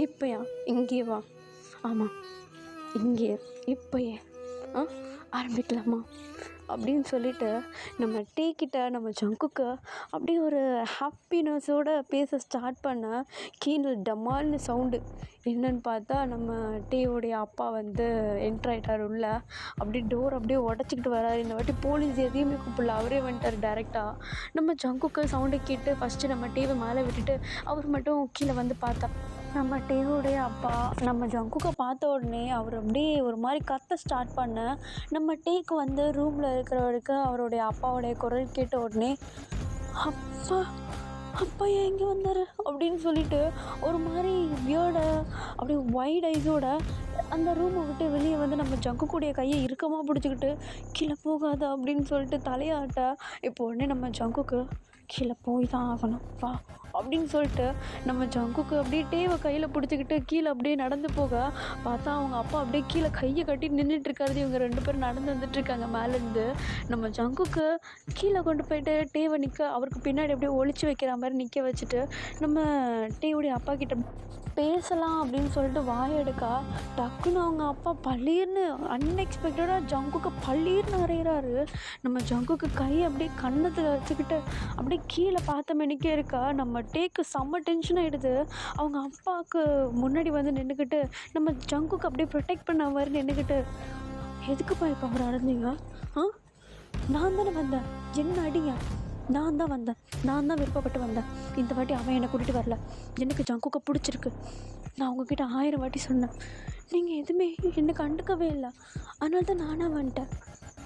இப்போயா? இங்கேயே வா. ஆமாம், இங்கேயே இப்போயே ஆரம்பிக்கலாமா அப்படின்னு சொல்லிட்டு நம்ம டீக்கிட்ட நம்ம ஜங்குக்கு அப்படியே ஒரு ஹாப்பினஸோடு பேச ஸ்டார்ட் பண்ண கீழே டமால்னு சவுண்டு. என்னன்னு பார்த்தா நம்ம டீயோடைய அப்பா வந்து என்ட்ராயிட்டார் உள்ள. அப்படியே டோர் அப்படியே உடச்சிக்கிட்டு வராரு. இந்த வாட்டி போலீஸ் எதையுமே கூப்பிடல, அவரே வந்துட்டார் டேரெக்டாக. நம்ம ஜங்குக்கு சவுண்டை கேட்டு ஃபஸ்ட்டு நம்ம டீவை மேலே விட்டுட்டு அவர் மட்டும் கீழே வந்து பார்த்தா. நம்ம டேவோடைய அப்பா நம்ம ஜங்குக்கை பார்த்த உடனே அவர் அப்படியே ஒரு மாதிரி கத்த ஸ்டார்ட் பண்ண. நம்ம டேக்கு வந்து ரூமில் இருக்கிறவருக்கு அவருடைய அப்பாவுடைய குரல் கேட்ட உடனே அப்பா அப்பா ஏன் இங்கே வந்தார் அப்படின்னு சொல்லிட்டு ஒரு மாதிரி வியர்டை அப்படியே வைட் ஐஸோட அந்த ரூமை விட்டு வெளியே வந்து நம்ம ஜங்குக்குடைய கையை இறுக்கமாக பிடிச்சிக்கிட்டு கீழே போகாத அப்படின்னு சொல்லிட்டு தலையாட்ட. இப்போ உடனே நம்ம ஜங்குக்கு கீழே போய் தான் ஆகணும் வா அப்படின்னு சொல்லிட்டு நம்ம ஜங்குக்கு அப்படியே டேவை கையில் பிடிச்சிக்கிட்டு கீழே அப்படியே நடந்து போக பார்த்தா அவங்க அப்பா அப்படியே கீழே கையை கட்டி நின்றுட்டுருக்காரு. இவங்க 2 பேரும் நடந்து வந்துட்டுருக்காங்க மேலேருந்து. நம்ம ஜங்குக்கு கீழே கொண்டு போயிட்டு டேவை நிற்க அவருக்கு பின்னாடி அப்படியே ஒளிச்சு வைக்கிற மாதிரி நிற்க வச்சுட்டு நம்ம டேவுடைய அப்பா கிட்ட பேசலாம் அப்படின்னு சொல்லிட்டு வாயெடுக்கா டக்குன்னு அவங்க அப்பா பள்ளீர்னு அன்எக்ஸ்பெக்டடாக ஜங்குக்கு பள்ளீர்னு அறையிறாரு. நம்ம ஜங்குக்கு கை அப்படியே கன்னத்தில் வச்சுக்கிட்டு அப்படியே கீழே பார்த்த மணிக்கே இருக்கா. நம்ம டேக்கு செம்ம டென்ஷன் ஆகிடுது. அவங்க அப்பாவுக்கு முன்னாடி வந்து நின்றுக்கிட்டு நம்ம ஜங்குக்கு அப்படியே ப்ரொடெக்ட் பண்ண மாதிரி நின்றுக்கிட்டு எதுக்குப்பா இப்போ அவர் அடைஞ்சிங்க? நான் தானே வந்தேன், என்ன அடிங்க, நான் தான் வந்தேன், நான் தான் விருப்பப்பட்டு வந்தேன். இந்த வாட்டி அவன் என்னை கூட்டிகிட்டு வரல, எனக்கு ஜங்குக்கை பிடிச்சிருக்கு. நான் உங்ககிட்ட 1000 வாட்டி சொன்னேன், நீங்கள் எதுவுமே என்னை கண்டுக்கவே இல்லை. அதனால தான் நானாக வந்துட்டேன்.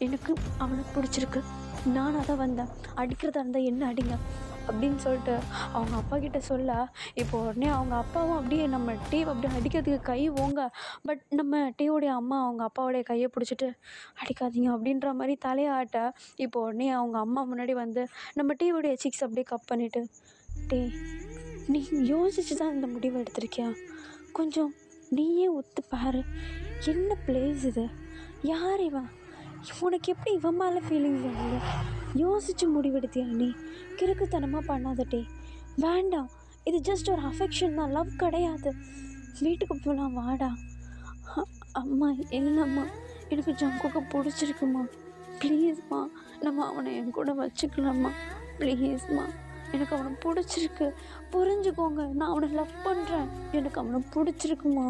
எனக்கு அவனுக்கு பிடிச்சிருக்கு, நானாக தான் வந்தேன். அடிக்கிறதா இருந்தால் என்ன அடிங்க அப்படின்னு சொல்லிட்டு அவங்க அப்பா கிட்ட சொல்ல. இப்போ உடனே அவங்க அப்பாவும் அப்படியே நம்ம டேவை அப்படியே அடிக்கிறதுக்கு கை ஓங்க. பட் நம்ம டேவோடைய அம்மா அவங்க அப்பாவோடைய கையை பிடிச்சிட்டு அடிக்காதீங்க அப்படின்ற மாதிரி தலையாட்ட. இப்போ உடனே அவங்க அம்மா முன்னாடி வந்து நம்ம டேவோடைய சீக்ஸ் அப்படியே கப் பண்ணிவிட்டு, டே நீ யோசிச்சு தான் இந்த முடிவை எடுத்திருக்கியா? கொஞ்சம் நீயே ஒத்து பாரு, என்ன பிளேஸ் இது, யார் இவன், உனக்கு எப்படி இவன் மேலே ஃபீலிங்ஸ் ஆகுது, யோசிச்சு முடிவெடுத்தியா நீ? கிறுக்குத்தனமாக பண்ணாதட்டே, வேண்டாம், இது ஜஸ்ட் ஒரு அஃபெக்ஷன் தான், லவ் கிடையாது. வீட்டுக்கு போகலாம் வாடா. அம்மா இல்லைம்மா, எனக்கு ஜங்குக்கு பிடிச்சிருக்குமா, ப்ளீஸ்மா, நம்ம அவனை என் கூட வச்சுக்கலாம்மா. ப்ளீஸ்மா, எனக்கு அவனை பிடிச்சிருக்கு. புரிஞ்சுக்கோங்க. நான் அவனை லவ் பண்ணுறேன். எனக்கு அவனை பிடிச்சிருக்குமா,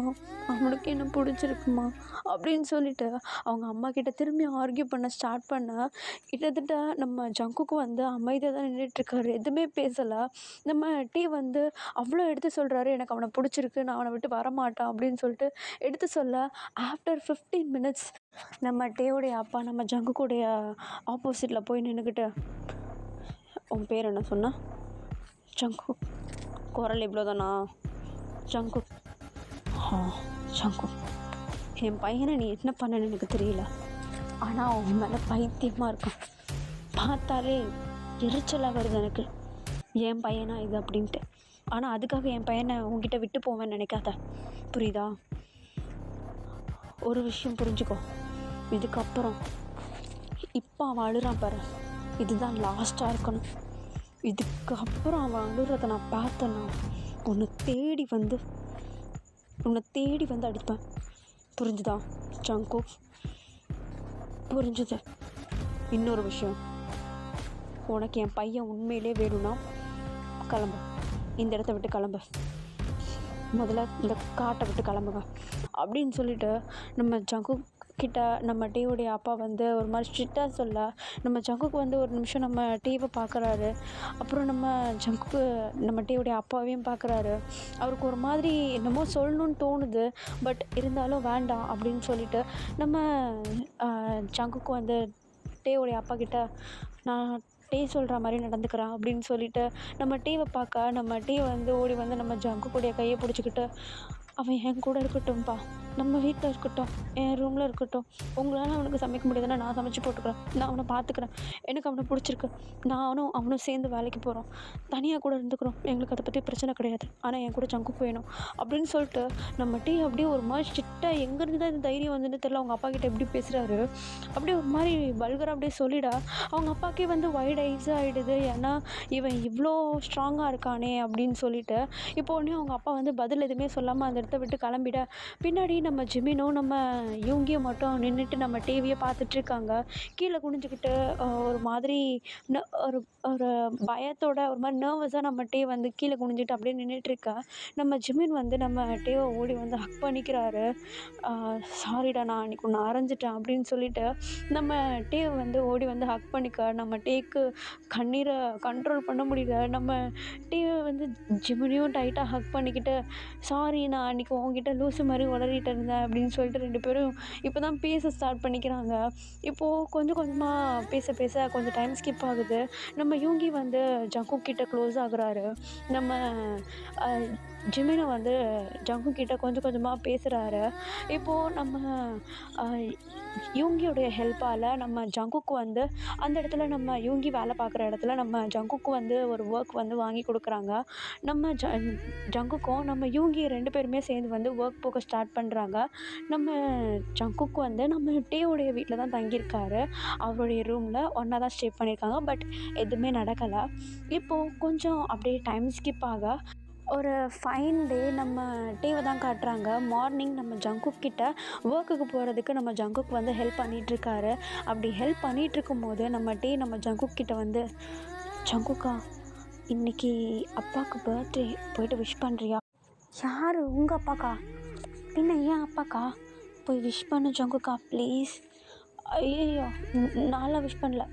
அவனுக்கு என்ன பிடிச்சிருக்குமா அப்படின்னு சொல்லிட்டு அவங்க அம்மா கிட்ட திரும்பி ஆர்கியூ பண்ண ஸ்டார்ட் பண்ண, கிட்டத்தட்ட நம்ம ஜங்குக்கு வந்து அமைதியாக தான் நின்றுட்டுருக்காரு. எதுவுமே பேசலை. நம்ம டீ வந்து அவ்வளோ எடுத்து சொல்கிறாரு, எனக்கு அவனை பிடிச்சிருக்கு, நான் அவனை விட்டு வரமாட்டான் அப்படின்னு சொல்லிட்டு எடுத்து சொல்ல, ஆஃப்டர் 15 மினிட்ஸ் நம்ம டேவுடைய அப்பா நம்ம ஜங்குக்குடைய ஆப்போசிட்டில் போய் நின்றுக்கிட்டு, உன் பேர் என்ன சொன்னா? ஜங்கு. குரல் இவ்வளோ தானா? ஜங்கு. ஆ, ஜங்கு. என் பையனை நீ என்ன பண்ணன்னு எனக்கு தெரியல, ஆனால் அவன் மேலே பைத்தியமாக இருக்கான். பார்த்தாலே எரிச்சலாக வருது எனக்கு, என் பையனா இது அப்படின்ட்டு. ஆனால் அதுக்காக என் பையனை உங்ககிட்ட விட்டு போவேன்னு நினைக்காத, புரியுதா? ஒரு விஷயம் புரிஞ்சுக்கோ, இதுக்கப்புறம் இப்போ அவன் அழுறான் பாரு, இதுதான் லாஸ்ட்டாக இருக்கணும். இதுக்கப்புறம் அவன் அழுறதை நான் பார்த்தேன்னா உன்னை தேடி வந்து அடிப்பேன். புரிஞ்சுதா ஜங்கு? புரிஞ்சுது. இன்னொரு விஷயம், உனக்கு என் பையன் உண்மையிலே வேணும்னா கிளம்பு, இந்த இடத்த விட்டு கிளம்பு, முதல்ல இந்த காட்டை விட்டு கிளம்புங்க அப்படின்னு சொல்லிட்டு நம்ம ஜங்கு கிட்ட நம்ம டீவுடைய அப்பா வந்து ஒரு மாதிரி ஸ்ட்ரிக்டாக சொல்ல, நம்ம ஜங்குக்கு வந்து ஒரு நிமிஷம் நம்ம டீவை பார்க்குறாரு. அப்புறம் நம்ம டீவுடைய அப்பாவையும் பார்க்குறாரு. அவருக்கு ஒரு மாதிரி என்னமோ சொல்லணும்னு தோணுது, பட் இருந்தாலும் வேண்டாம் அப்படின்னு சொல்லிட்டு நம்ம ஜங்குக்கு வந்து டீவுடைய அப்பா கிட்ட, நான் டீ சொல்கிற மாதிரி நடந்துக்கிறேன் அப்படின்னு சொல்லிட்டு நம்ம டீவை பார்க்க, நம்ம டீ வந்து ஓடி வந்து நம்ம ஜங்குக்குடைய கையை பிடிச்சிக்கிட்டு, அவன் என் கூட இருக்கட்டும்ப்பா, நம்ம வீட்டில் இருக்கட்டும், என் ரூமில் இருக்கட்டும், உங்களால் அவனுக்கு சமைக்க முடியாதுன்னா நான் சமைச்சு போட்டுக்கிறேன், நான் அவனை பார்த்துக்கிறேன், எனக்கு அவனை பிடிச்சிருக்கு, அவனும் சேர்ந்து வேலைக்கு போகிறோம், தனியாக கூட இருந்துக்கிறோம், எங்களுக்கு அதை பற்றி பிரச்சனை கிடையாது, ஆனால் என் கூட ஜங்குக்கு வேணும் அப்படின்னு சொல்லிட்டு நம்ம டீ அப்படியே ஒரு மாதிரி ஸ்ட்ரிக்டாக, எங்கேருந்து தான் இந்த தைரியம் வந்துன்னு தெரியல, அவங்க அப்பா கிட்ட எப்படி பேசுகிறாரு, அப்படியே ஒரு மாதிரி வல்கராக அப்படியே சொல்லிடா. அவங்க அப்பாக்கே வந்து வைட் ஐஸ் ஆகிடுது, ஏன்னா இவன் இவ்வளோ ஸ்ட்ராங்காக இருக்கானே அப்படின்னு சொல்லிட்டு. இப்போ உடனே அவங்க அப்பா வந்து பதில் எதுவுமே சொல்லாமல் அந்த இடத்த விட்டு கிளம்பிட, பின்னாடி நம்ம ஜிமினும் நம்ம யூங்கியும் மட்டும் நின்றுட்டு நம்ம டிவியை பார்த்துட்ருக்காங்க. கீழே குனிஞ்சிக்கிட்டு ஒரு மாதிரி ஒரு ஒரு பயத்தோட ஒரு மாதிரி நர்வஸாக நம்ம டே வந்து கீழே குனிஞ்சிட்டு அப்படியே நின்றுட்டுருக்கா. நம்ம ஜிமின் வந்து நம்ம டேவை ஓடி வந்து ஹக் பண்ணிக்கிறாரு. சாரிடா, நான் அன்றைக்கி ஒன்று அரைஞ்சிட்டேன் அப்படின்னு சொல்லிட்டு நம்ம டேவை வந்து ஓடி வந்து ஹக் பண்ணிக்க, நம்ம டேக்கு கண்ணீரை கண்ட்ரோல் பண்ண முடியல. நம்ம டேவை வந்து ஜிமினையும் டைட்டாக ஹக் பண்ணிக்கிட்டு, சாரி, நான் அன்றைக்கி உங்ககிட்ட லூசு மாதிரி உளறிட்டு இருந்தேன் அப்படின்னு சொல்லிட்டு ரெண்டு பேரும் இப்போ தான் பேச ஸ்டார்ட் பண்ணிக்கிறாங்க. இப்போது கொஞ்சம் கொஞ்சமாக பேச கொஞ்சம் டைம் ஸ்கிப் ஆகுது. நம்ம யூங்கி வந்து ஜங்கு கிட்ட க்ளோஸ் ஆகுறாரு. நம்ம ஜிமினை வந்து ஜங்கு கிட்ட கொஞ்சம் கொஞ்சமாக பேசுகிறாரு. இப்போது நம்ம யூங்கியோடைய ஹெல்ப்பால் நம்ம ஜங்குக்கு வந்து அந்த இடத்துல, நம்ம யூங்கி வேலை பார்க்குற இடத்துல நம்ம ஜங்குக்கு வந்து ஒரு ஒர்க் வந்து வாங்கி கொடுக்குறாங்க. நம்ம ஜங்குக்கும் நம்ம யூங்கி ரெண்டு பேருமே சேர்ந்து வந்து ஒர்க் போக ஸ்டார்ட் பண்ணுறாங்க. நம்ம ஜங்குக்கு வந்து நம்ம டேவுடைய வீட்டில் தான் தங்கியிருக்காரு. அவருடைய ரூமில் ஒன்றா தான் ஸ்டே பண்ணியிருக்காங்க. பட் எதுவுமே நடக்கலை. இப்போது கொஞ்சம் அப்படியே டைம் ஸ்கிப் ஆக ஒரு ஃபைன் டே நம்ம டேவை தான் காட்டுறாங்க. மார்னிங் நம்ம ஜங்குக் கிட்ட ஒர்க்குக்கு போகிறதுக்கு நம்ம ஜங்குக் வந்து ஹெல்ப் பண்ணிகிட்ருக்காரு. அப்படி ஹெல்ப் பண்ணிகிட்ருக்கும் போது நம்ம டே நம்ம ஜங்குக் கிட்ட வந்து, ஜங்குக்கா, இன்றைக்கி அப்பாவுக்கு பர்த்டே, போய்ட்டு விஷ் பண்ணுறியா? யார்? உங்கள் அப்பாக்கா? பின்ன ஏன் அப்பாக்கா? போய் விஷ் பண்ணு ஜங்குக்கா ப்ளீஸ். ஐயோ, நான்லாம் விஷ் பண்ணல.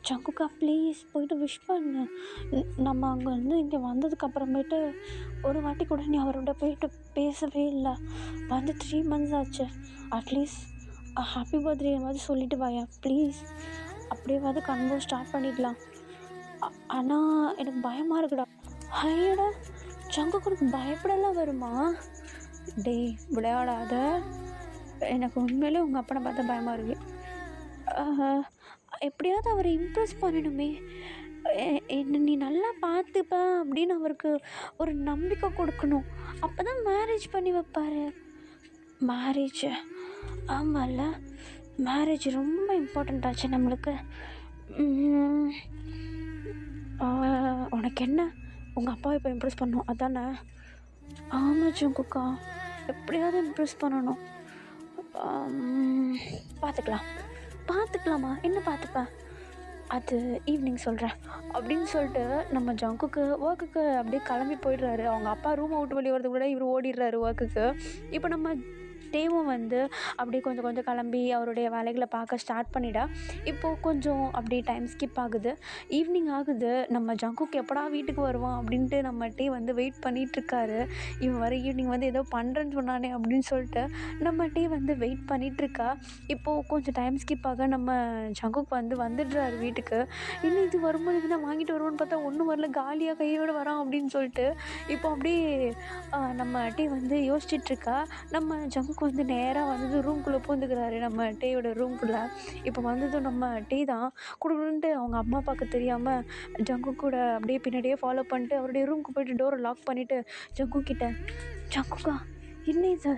ஜங்குக்கா ப்ளீஸ் போய்ட்டு விஷ் பண்ணு. நம்ம அங்கேருந்து இங்கே வந்ததுக்கப்புறமேட்டு ஒரு வாட்டி கூட நீ அவரோட போய்ட்டு பேசவே இல்லை. வந்து 3 months ஆச்சு. அட்லீஸ்ட் ஹாப்பி பர்த்டே மாதிரி சொல்லிட்டு வாயா ப்ளீஸ். அப்படியேவாது கன்வோ ஸ்டார்ட் பண்ணிக்கலாம். ஆனால் எனக்கு பயமாக இருக்குடா. ஐயடா, ஜங்குக்கு பயப்படலாம் வருமா? டேய் விளையாடாத, எனக்கு உண்மையிலே உங்கள் அப்பனை பார்த்தா பயமாக இருக்கு. எப்படியாவது அவரை இம்ப்ரெஸ் பண்ணணுமே, என்னை நீ நல்லா பார்த்துப்ப அப்படின்னு அவருக்கு ஒரு நம்பிக்கை கொடுக்கணும். அப்போ தான் மேரேஜ் பண்ணி வைப்பார். மேரேஜ், ஆமாம்ல, மேரேஜ் ரொம்ப இம்பார்ட்டண்ட் ஆச்சு நம்மளுக்கு. உனக்கு என்ன, உங்கள் அப்பாவை இப்போ இம்ப்ரெஸ் பண்ணணும் அதானே? ஆமாம் ஜங்குக்கா, எப்படியாவது இம்ப்ரெஸ் பண்ணணும். பார்த்துக்கலாம். பார்த்துக்கலாமா, என்ன பார்த்துப்ப, அது ஈவினிங் சொல்கிறேன் அப்படின்னு சொல்லிட்டு நம்ம ஜங்குக்கு ஒர்க்குக்கு அப்படியே கிளம்பி போயிடுறாரு. அவங்க அப்பா ரூமை விட்டு வெளியே வரதுக்கு கூட இவர் ஓடிடுறாரு ஒர்க்குக்கு. இப்போ நம்ம டேவும் வந்து அப்படியே கொஞ்சம் கொஞ்சம் கிளம்பி அவருடைய வேலைகளை பார்க்க ஸ்டார்ட் பண்ணிட்டா. இப்போது கொஞ்சம் அப்படியே டைம் ஸ்கிப் ஆகுது. ஈவினிங் ஆகுது. நம்ம ஜங்குக்கு எப்படா வீட்டுக்கு வருவான் அப்படின்ட்டு நம்ம டே வந்து வெயிட் பண்ணிகிட்ருக்காரு. இவன் வர ஈவினிங் வந்து ஏதோ பண்ணுறேன்னு சொன்னானே அப்படின்னு சொல்லிட்டு நம்ம டே வந்து வெயிட் பண்ணிகிட்ருக்கா. இப்போது கொஞ்சம் டைம் ஸ்கிப் ஆக நம்ம ஜங்குக்கு வந்து வந்துடுறாரு வீட்டுக்கு. இன்னும் இது வரும்போது இது நான் வாங்கிட்டு வருவோன்னு பார்த்தா ஒன்றும் வரல, காலியாக கையோடு வரான் அப்படின்னு சொல்லிட்டு இப்போ அப்படியே நம்ம டே வந்து யோசிச்சிட்ருக்கா. நம்ம ஜங்குக்கு வந்து நேராக வந்தது ரூம்குள்ளே பூந்துக்கிறாரு நம்ம டேயோட ரூம்குள்ளே. இப்போ வந்ததும் நம்ம டே தான் குடுக்குன்ட்டு அவங்க அம்மா அப்பாவுக்கு தெரியாமல் ஜங்கு கூட அப்படியே பின்னாடியே ஃபாலோ பண்ணிட்டு அவருடைய ரூமுக்கு போயிட்டு டோரை லாக் பண்ணிவிட்டு ஜங்கு கிட்ட, ஜங்குக்கா என்ன இது,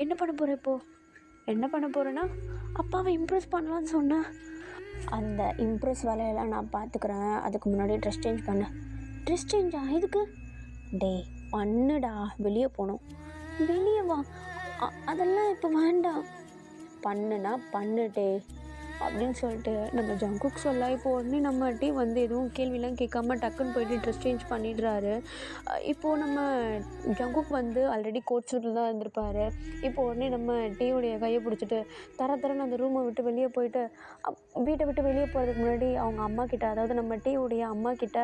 என்ன பண்ண போகிற இப்போது, என்ன பண்ண போகிறேன்னா அப்பாவை இம்ப்ரெஸ் பண்ணலான்னு சொன்னேன், அந்த இம்ப்ரெஸ் வேலையெல்லாம் நான் பார்த்துக்குறேன், அதுக்கு முன்னாடி ட்ரெஸ் சேஞ்ச் பண்ணேன். ட்ரெஸ் சேஞ்சா எதுக்கு, டே பண்ணுடா, வெளியே போகணும், வெளியே வா, அதெல்லாம் இப்போ வேண்டாம், பண்ணுனா பண்ணுட்டே அப்படின்னு சொல்லிட்டு நம்ம ஜங்குக்கு சொல்ல. இப்போ உடனே நம்ம டே வந்து எதுவும் கேள்விலாம் கேட்காம டக்குன்னு போயிட்டு ட்ரெஸ் சேஞ்ச் பண்ணிடுறாரு. இப்போது நம்ம ஜங்குக்கு வந்து ஆல்ரெடி கோட் சூட்டில் தான் இருந்திருப்பார். இப்போ உடனே நம்ம டேவுடைய கையை பிடிச்சிட்டு தரன்னு அந்த ரூமை விட்டு வெளியே போயிட்டு வீட்டை விட்டு வெளியே போகிறதுக்கு முன்னாடி அவங்க அம்மா கிட்ட, அதாவது நம்ம டேவுடைய அம்மா கிட்ட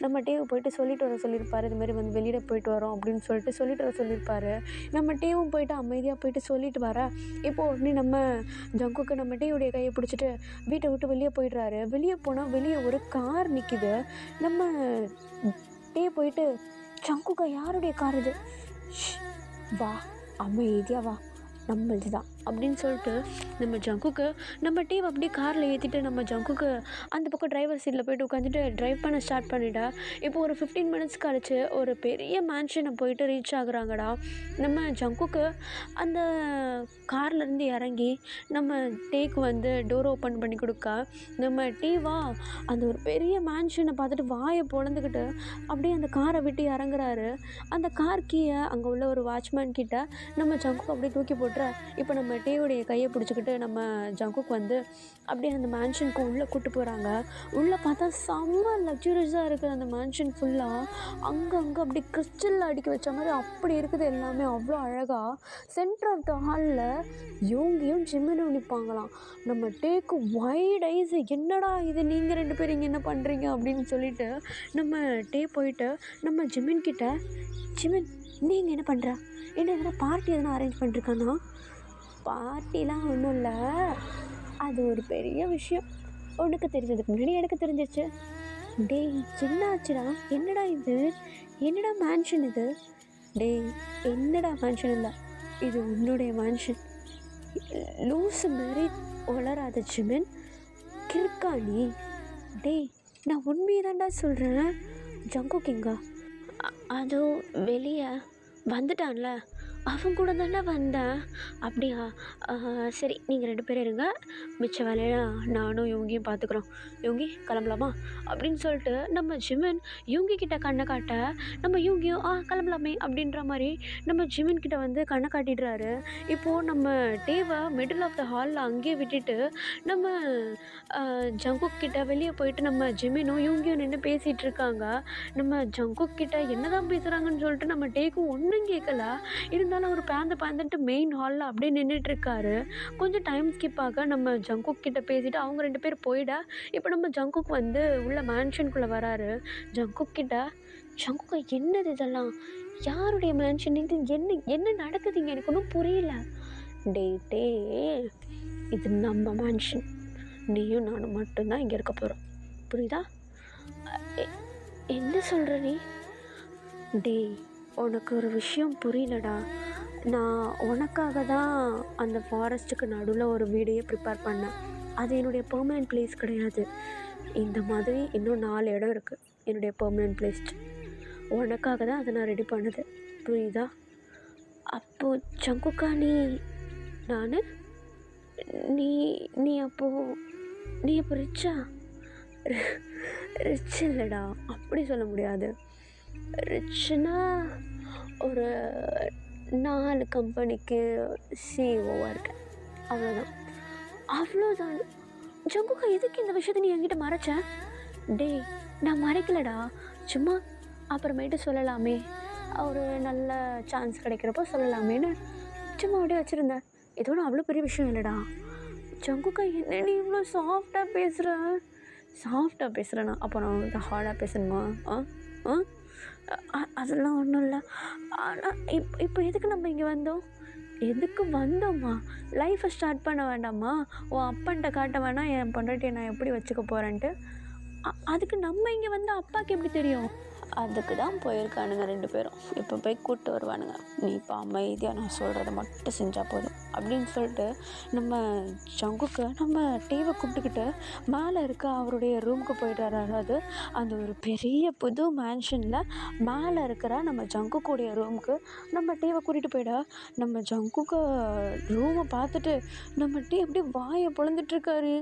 நம்ம டேவை போயிட்டு சொல்லிட்டு வர சொல்லியிருப்பார். இதுமாதிரி வந்து வெளியில் போயிட்டு வரோம் அப்படின்னு சொல்லிட்டு சொல்லிட்டு வர சொல்லியிருப்பார். நம்ம டேவும் போயிட்டு அமைதியாக போயிட்டு சொல்லிட்டு வர. இப்போ உடனே நம்ம ஜங்குக்கு நம்ம டேவுடைய கையை பிடிச்சிட்டு வீட்டை விட்டு வெளியே போயிடுறாரு. வெளியே போனால் வெளியே ஒரு கார் நிற்கிது. நம்ம டே போயிட்டு, ஜங்குக்கா யாருடைய கார் இது, வா அமைதியாக வா, நம்மளது தான் அப்படின்னு சொல்லிட்டு நம்ம ஜங்குக்கு நம்ம டீம் அப்படியே காரில் ஏற்றிட்டு நம்ம ஜங்குக்கு அந்த பக்கம் டிரைவர் சீட்டில் போய்ட்டு உட்காந்துட்டு ட்ரைவ் பண்ண ஸ்டார்ட் பண்ணிட்டா. இப்போ ஒரு 15 மினிட்ஸ் கழிச்சு ஒரு பெரிய மேன்ஷனை போயிட்டு ரீச் ஆகுறாங்கடா. நம்ம ஜங்குக்கு அந்த கார்லேருந்து இறங்கி நம்ம டேக்கு வந்து டோர் ஓப்பன் பண்ணி கொடுக்க நம்ம டீவா அந்த ஒரு பெரிய மேன்ஷனை பார்த்துட்டு வாயை பொழந்துக்கிட்டு அப்படியே அந்த காரை விட்டு இறங்குறாரு. அந்த கார் கீயை அங்கே உள்ள ஒரு வாட்ச்மேன் கிட்ட நம்ம ஜங்குக்கு அப்படியே தூக்கி போட்டுற. இப்போ நம்ம டேவுடைய கையை பிடிச்சிக்கிட்டு நம்ம ஜங்குக்கு வந்து அப்படியே அந்த மேன்ஷனுக்கு உள்ளே கூப்பிட்டு போகிறாங்க. உள்ளே பார்த்தா செம்ம லக்ஸுரியஸாக இருக்குது அந்த மேன்ஷன் ஃபுல்லாக. அங்கங்கே அப்படி கிறிஸ்டலில் அடிக்க வச்ச மாதிரி அப்படி இருக்குது எல்லாமே, அவ்வளோ அழகாக. சென்டர் ஆஃப் த ஹாலில் யோங்கியும் ஜிமினும் நிற்பாங்களாம். நம்ம டேக்கு வைட் ஐஸ், என்னடா இது நீங்கள் 2 பேரும் இங்கே என்ன பண்ணுறீங்க அப்படின்னு சொல்லிட்டு நம்ம டே போயிட்டு நம்ம ஜிமின் கிட்ட, ஜிமின் நீங்கள் என்ன பண்ணுற, என்ன எதனா பார்ட்டி எதனா அரேஞ்ச் பண்ணிருக்கானா, பார்ட்டிலாம் ஒன்றும் இல்லை, அது ஒரு பெரிய விஷயம், உனக்கு தெரிஞ்சதுக்கு முன்னாடி எனக்கு தெரிஞ்சிச்சு. டேய் என்னாச்சுடா, என்னடா இது, என்னடா மேன்ஷன் இது, டேய் என்னடா மேன்ஷன் இல்லை, இது உன்னுடைய மேன்ஷன், லூஸு மாதிரி வளராத ஜிமின், கிறுக்காணி, டேய் நான் உண்மையை தான்டா சொல்கிறேன். ஜங்குக்கிங்கா அதுவும் வெளியே வந்துட்டான்ல, அவன் கூட தானே வந்தேன். அப்படியா, சரி நீங்கள் 2 பேரும் இருங்க, மிச்ச வேலையெல்லாம் நானும் யோங்கியும் பார்த்துக்குறோம், யோங்கி கிளம்பலாமா அப்படின்னு சொல்லிட்டு நம்ம ஜிமின் யோங்கி கிட்ட கண்ணை காட்ட நம்ம யோங்கியும் கிளம்பலாமே அப்படின்ற மாதிரி நம்ம ஜிமின் கிட்ட வந்து கண்ணை காட்டிடுறாரு. இப்போது நம்ம டேவை மிடில் ஆஃப் த ஹாலில் அங்கேயே விட்டுட்டு நம்ம ஜங்குக் கிட்ட வெளியே போயிட்டு நம்ம ஜிமினும் யோங்கியும் நின்று பேசிகிட்டு இருக்காங்க. நம்ம ஜங்குக் கிட்ட என்னதான் பேசுகிறாங்கன்னு சொல்லிட்டு நம்ம டேக்கும் ஒன்றும் கேட்கல. இருந்தாலும் அவர் பேந்துட்டு மெயின் ஹாலில் அப்படியே நின்றுட்டுருக்காரு. கொஞ்சம் டைம் ஸ்கிப் ஆக நம்ம ஜங்குக் கிட்ட பேசிவிட்டு அவங்க 2 பேர் போயிட. இப்போ நம்ம ஜங்குக் வந்து உள்ள மேன்ஷனுக்குள்ளே வராரு. ஜங்குக் கிட்ட, ஜங்குக்கா என்னது இதெல்லாம், யாருடைய மேன்ஷன் இது, என்ன என்ன நடக்குதுங்க, எனக்கு ஒன்றும் புரியல. டே இது நம்ம மேன்ஷன், நீயும் நானும் மட்டும்தான் இங்கே இருக்க போகிறோம், புரியுதா, என்ன சொல்கிற நீ, டேய் உனக்கு ஒரு விஷயம் புரியலடா, நான் உனக்காக தான் அந்த ஃபாரஸ்ட்டுக்கு நடுவில் ஒரு வீடையே ப்ரிப்பேர் பண்ணேன். அது என்னுடைய பெர்மனெண்ட் பிளேஸ் கிடையாது. இந்த மாதிரி இன்னும் 4 இடம் இருக்குது என்னுடைய பெர்மனெண்ட் பிளேஸ். உனக்காக தான் அதை நான் ரெடி பண்ணது, புரியுதா. அப்போது ஜங்குக்கா நான் நீ நீ அப்போ ரிச்சா, ரிச் இல்லைடா, அப்படி சொல்ல முடியாது. ரிச்னா ஒரு 4 கம்பெனிக்கு சிஇஓவாக இருக்கேன், அவ்வளோதான். ஜங்குக்கா எதுக்கு இந்த விஷயத்த நீ என்கிட்ட மறைச்ச? டேய், நான் மறைக்கலடா. சும்மா அப்புறமேட்டு சொல்லலாமே, ஒரு நல்ல சான்ஸ் கிடைக்கிறப்போ சொல்லலாமேன்னு சும்மா அப்படியே வச்சுருந்தேன். ஏதோ நான் அவ்வளோ பெரிய விஷயம் இல்லைடா. ஜங்குக்கா, என்ன நீ இவ்வளோ சாஃப்டாக பேசுகிற? சாஃப்டாக பேசுகிறேண்ணா அப்போ நான் உங்கள்கிட்ட ஹார்டாக பேசணுமா? ஆ ஆ அதெல்லாம் ஒன்றும் இல்லை. ஆனால் இப்போ எதுக்கு நம்ம இங்கே வந்தோம்? எதுக்கு வந்தோம்மா? லைஃப்பை ஸ்டார்ட் பண்ண வேண்டாமா? உன் அப்பன்ட்ட காட்ட வேணாம் என் பொண்டாட்டியை நான் எப்படி வச்சுக்க போகிறேன்ட்டு. அதுக்கு நம்ம இங்கே வந்து அப்பாவுக்கு எப்படி தெரியும்? அதுக்கு தான் போயிருக்கானுங்க 2 பேரும். இப்போ போய் கூப்பிட்டு வருவானுங்க. நீ இப்போ அமைதியாக நான் சொல்கிறத மட்டும் செஞ்சால் போதும் அப்படின்னு சொல்லிட்டு நம்ம ஜங்குக்கு நம்ம டீவை கூப்பிட்டுக்கிட்டு மேலே இருக்க அவருடைய ரூமுக்கு போயிட்டாரு. அதாவது அந்த ஒரு பெரிய புது மேன்ஷனில் மேலே இருக்கிற நம்ம ஜங்குக்குடைய ரூமுக்கு நம்ம டீவை கூட்டிகிட்டு போயிடா. நம்ம ஜங்குக்கு ரூமை பார்த்துட்டு நம்ம டீ அப்படியே வாயை பொழந்துட்டுருக்காரு.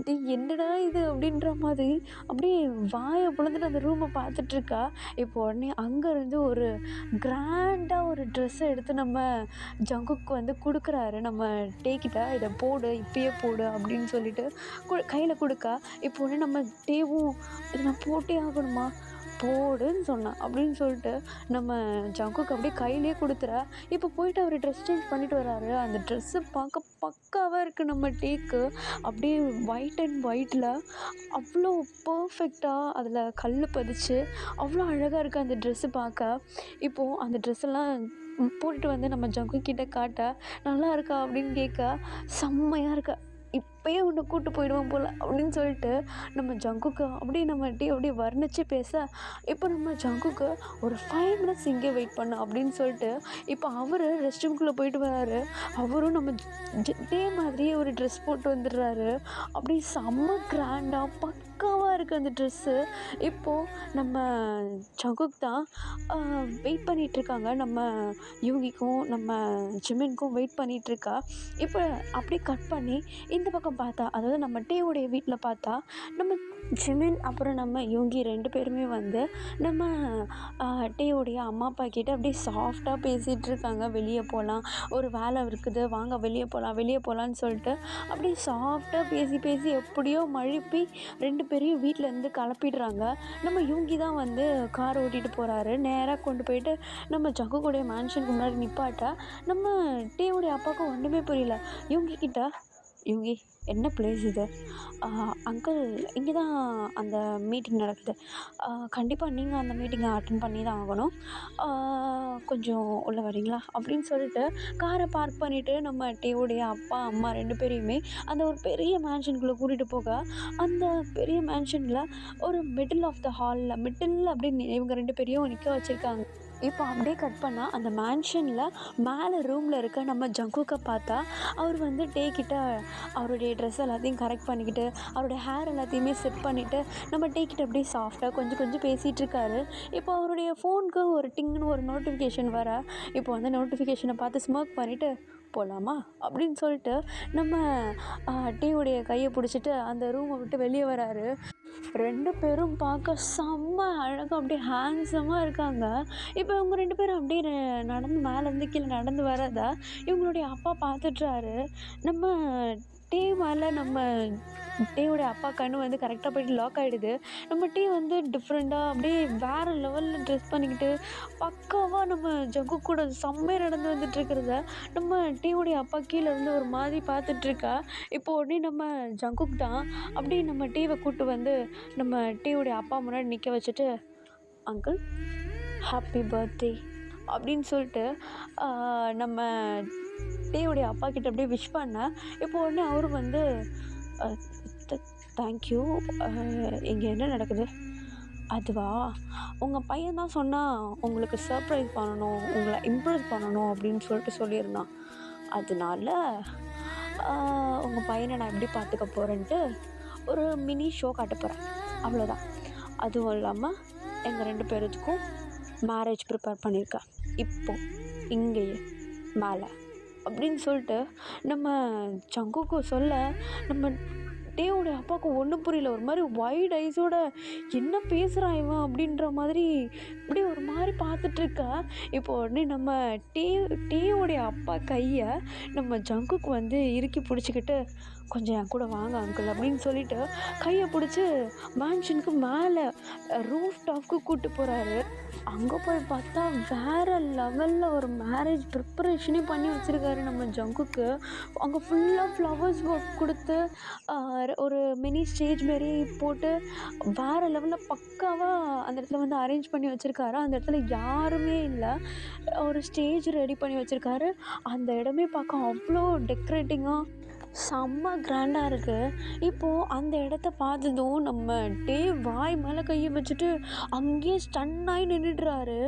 இது என்னடா இது அப்படின்ற மாதிரி அப்படியே வாயை பொழந்துட்டு அந்த ரூமை பார்த்துட்ருக்கா. இப்போ உடனே அங்கேருந்து ஒரு கிராண்டாக ஒரு ட்ரெஸ்ஸை எடுத்து நம்ம ஜங்குக்கு வந்து கொடுக்குறாரு நம்ம டேக்கிட்ட. இதை போடு, இப்பயே போடு அப்படின்னு சொல்லிட்டு கையில் கொடுக்கா. இப்போ உடனே நம்ம டேவும் இதை நான் போட்டே ஆகணுமா, போடுன்னு சொன்னான் அப்படின்னு சொல்லிட்டு நம்ம ஜங்குக்கு அப்படியே கையிலே கொடுத்துறா. இப்போ போயிட்டு அவர் ட்ரெஸ் சேஞ்ச் பண்ணிட்டு வராரு. அந்த ட்ரெஸ்ஸு பார்க்க பக்காவாக இருக்குது. நம்ம டேக்கு அப்படியே ஒயிட் அண்ட் ஒயிட்டில் அவ்வளோ பர்ஃபெக்டாக அதில் கல் பதிச்சு அவ்வளோ அழகாக இருக்குது அந்த ட்ரெஸ்ஸு பார்க்க. இப்போது அந்த ட்ரெஸ்ஸெல்லாம் போட்டுட்டு வந்து நம்ம ஜங்கு கிட்ட காட்ட, நல்லா இருக்கா அப்படின்னு கேட்க, செம்மையாக இருக்கா, இப்போயே உன்னை கூப்பிட்டு போயிடுவோம் போல் அப்படின்னு சொல்லிட்டு நம்ம ஜங்குக்கு அப்படியே நம்ம டீ அப்படியே வர்ணித்து பேச, இப்போ நம்ம ஜங்குக்கு ஒரு 5 minutes இங்கே வெயிட் பண்ண அப்படின்னு சொல்லிட்டு இப்போ அவர் ரெஸ்ட் ரூம்குள்ளே போயிட்டு வராரு. அவரும் நம்ம டே மாதிரியே ஒரு ட்ரெஸ் போட்டு வந்துடுறாரு. அப்படியே செம்ம கிராண்டாக பக்காவாக இருக்குது அந்த ட்ரெஸ்ஸு. இப்போது நம்ம ஜங்குக் தான் வெயிட் பண்ணிகிட்ருக்காங்க. நம்ம யூகிக்கும் நம்ம ஜிமின்க்கும் வெயிட் பண்ணிகிட்ருக்கா. இப்போ அப்படியே கட் பண்ணி இந்த பக்கம் பார்த்தா, அதாவது நம்ம டேவுடைய வீட்டில் பார்த்தா நம்ம ஜிமின் அப்புறம் நம்ம யூங்கி 2 பேருமே வந்து நம்ம டேவுடைய அம்மா அப்பா கிட்ட அப்படியே சாஃப்டாக பேசிகிட்டு இருக்காங்க. வெளியே போகலாம், ஒரு வேலை இருக்குது, வாங்க வெளியே போகலாம் வெளியே போகலான்னு சொல்லிட்டு அப்படியே சாஃப்டாக பேசி பேசி எப்படியோ மழுப்பி 2 பேரையும் வீட்டிலேருந்து கிளப்பிடுறாங்க. நம்ம யூங்கி தான் வந்து கார் ஓட்டிகிட்டு போகிறாரு. நேராக கொண்டு போயிட்டு நம்ம ஜங்குடைய மேன்ஷனுக்கு முன்னாடி நிப்பாட்டா. நம்ம டேவுடைய அப்பாவுக்கு ஒன்றுமே புரியல. யூங்கி கிட்ட, யூங்கி என்ன பிளேஸ் இது? அங்கிள், இங்கே தான் அந்த மீட்டிங் நடக்குது. கண்டிப்பாக நீங்கள் அந்த மீட்டிங்கை அட்டன் பண்ணி தான் ஆகணும். கொஞ்சம் உள்ளே வரீங்களா அப்படின்னு சொல்லிட்டு காரை பார்க் பண்ணிவிட்டு நம்ம டேவுடைய அப்பா அம்மா 2 பேரையுமே அந்த ஒரு பெரிய மேன்ஷனுக்குள்ளே கூட்டிகிட்டு போக, அந்த பெரிய மேன்ஷனில் ஒரு மிடில் ஆஃப் த ஹாலில் அப்படின்னு இவங்க 2 பேரையும் நிற்க வச்சுருக்காங்க. இப்போ அப்படியே கட் பண்ணால் அந்த மேன்ஷனில் மேலே ரூமில் இருக்க நம்ம ஜங்குக்கை பார்த்தா, அவர் வந்து டேக்கிட்ட அவருடைய ட்ரெஸ் எல்லாத்தையும் கரெக்ட் பண்ணிக்கிட்டு அவருடைய ஹேர் எல்லாத்தையுமே செட் பண்ணிவிட்டு நம்ம டேக்கிட்ட அப்படியே சாஃப்டாக கொஞ்சம் கொஞ்சம் பேசிகிட்டு இருக்காரு. இப்போ அவருடைய ஃபோனுக்கு ஒரு டிங்குன்னு ஒரு நோட்டிஃபிகேஷன் வர, இப்போ வந்து நோட்டிஃபிகேஷனை பார்த்து ஸ்மோக் பண்ணிவிட்டு போகலாமா அப்படின்னு சொல்லிட்டு நம்ம டீவுடைய கையை பிடிச்சிட்டு அந்த ரூமை விட்டு வெளியே வராரு. 2 பேரும் பார்க்க செம்ம அழகாக அப்படியே ஹேண்ட்ஸமாக இருக்காங்க. இப்போ இவங்க 2 பேரும் அப்படியே நடந்து மேலேருந்து கீழே நடந்து வரதை இவங்களுடைய அப்பா பார்த்துட்றாரு. நம்ம டீ மேலே நம்ம டீயோடைய அப்பா கண்ணு வந்து கரெக்டாக போய்ட்டு லாக் ஆகிடுது. நம்ம டீ வந்து டிஃப்ரெண்ட்டாக அப்படியே வேறு லெவலில் ட்ரெஸ் பண்ணிக்கிட்டு பக்காவாக நம்ம ஜங்கு கூட செம்மையாக நடந்து வந்துட்டுருக்கிறத நம்ம டீயோடைய அப்பா கீழே இருந்து ஒரு மாதிரி பார்த்துட்ருக்கா. இப்போ உடனே நம்ம ஜங்குக் தான் அப்படியே நம்ம டீவை கூப்பிட்டு வந்து நம்ம டீயோடைய அப்பா முன்னாடி நிற்க வச்சுட்டு, அங்கிள் ஹாப்பி பர்த்டே அப்படின்னு சொல்லிட்டு நம்ம டீயோடைய அப்பா கிட்ட அப்படியே விஷ் பண்ணேன். இப்போ உடனே அவரும் வந்து தேங்க்யூ, இங்கே என்ன நடக்குது? அதுவா, உங்கள் பையன் தான் சொன்னால் உங்களுக்கு சர்ப்ரைஸ் பண்ணணும், உங்களை இம்ப்ரெஸ் பண்ணணும் அப்படின்னு சொல்லிட்டு சொல்லியிருந்தான். அதனால உங்கள் பையனை நான் எப்படி பார்த்துக்க போகிறேன்ட்டு ஒரு மினி ஷோ காட்ட போகிறேன், அவ்வளோதான். அதுவும் இல்லாமல் எங்கள் 2 பேருக்கும் மேரேஜ் ப்ரிப்பேர் பண்ணியிருக்கேன் இப்போது இங்கேயே மேலே அப்படின்னு சொல்லிட்டு நம்ம ஜங்குக்கு சொல்ல, நம்ம டேவோடைய அப்பாவுக்கு ஒன்றும் புரியல. ஒரு மாதிரி வைட் ஐஸோட என்ன பேசுகிறான் இவன் அப்படின்ற மாதிரி இப்படியே ஒரு மாதிரி பார்த்துட்ருக்கா. இப்போ உடனே நம்ம டே டேவோடைய அப்பா கையை நம்ம ஜங்குக்கு வந்து இறுக்கி பிடிச்சிக்கிட்டு, கொஞ்சம் என் கூட வாங்க அங்கிள் அப்படின்னு சொல்லிட்டு கையை பிடிச்சி மேன்ஷனுக்கு மேலே ரூஃப் டாப்க்கு கூப்பிட்டு போகிறாரு. அங்கே போய் பார்த்தா வேறு லெவலில் ஒரு மேரேஜ் ப்ரிப்பரேஷனே பண்ணி வச்சுருக்காரு நம்ம ஜங்குக்கு. அங்கே ஃபுல்லாக ஃப்ளவர்ஸ் ஒர்க் கொடுத்து ஒரு மினி ஸ்டேஜ் மாரி போட்டு வேறு லெவலில் பக்காவாக அந்த இடத்துல வந்து அரேஞ்ச் பண்ணி வச்சுருக்காரு. அந்த இடத்துல யாருமே இல்லை. ஒரு ஸ்டேஜ் ரெடி பண்ணி வச்சுருக்காரு. அந்த இடமே பார்க்க அவ்வளோ டெக்கரேட்டிங்காக செம்ம கிராண்டாக இருக்குது. இப்போது அந்த இடத்த பார்த்ததும் நம்ம வாய் மேலே கையை வச்சுட்டு அங்கேயே ஸ்டன்னாகி நின்றுடுறாரு.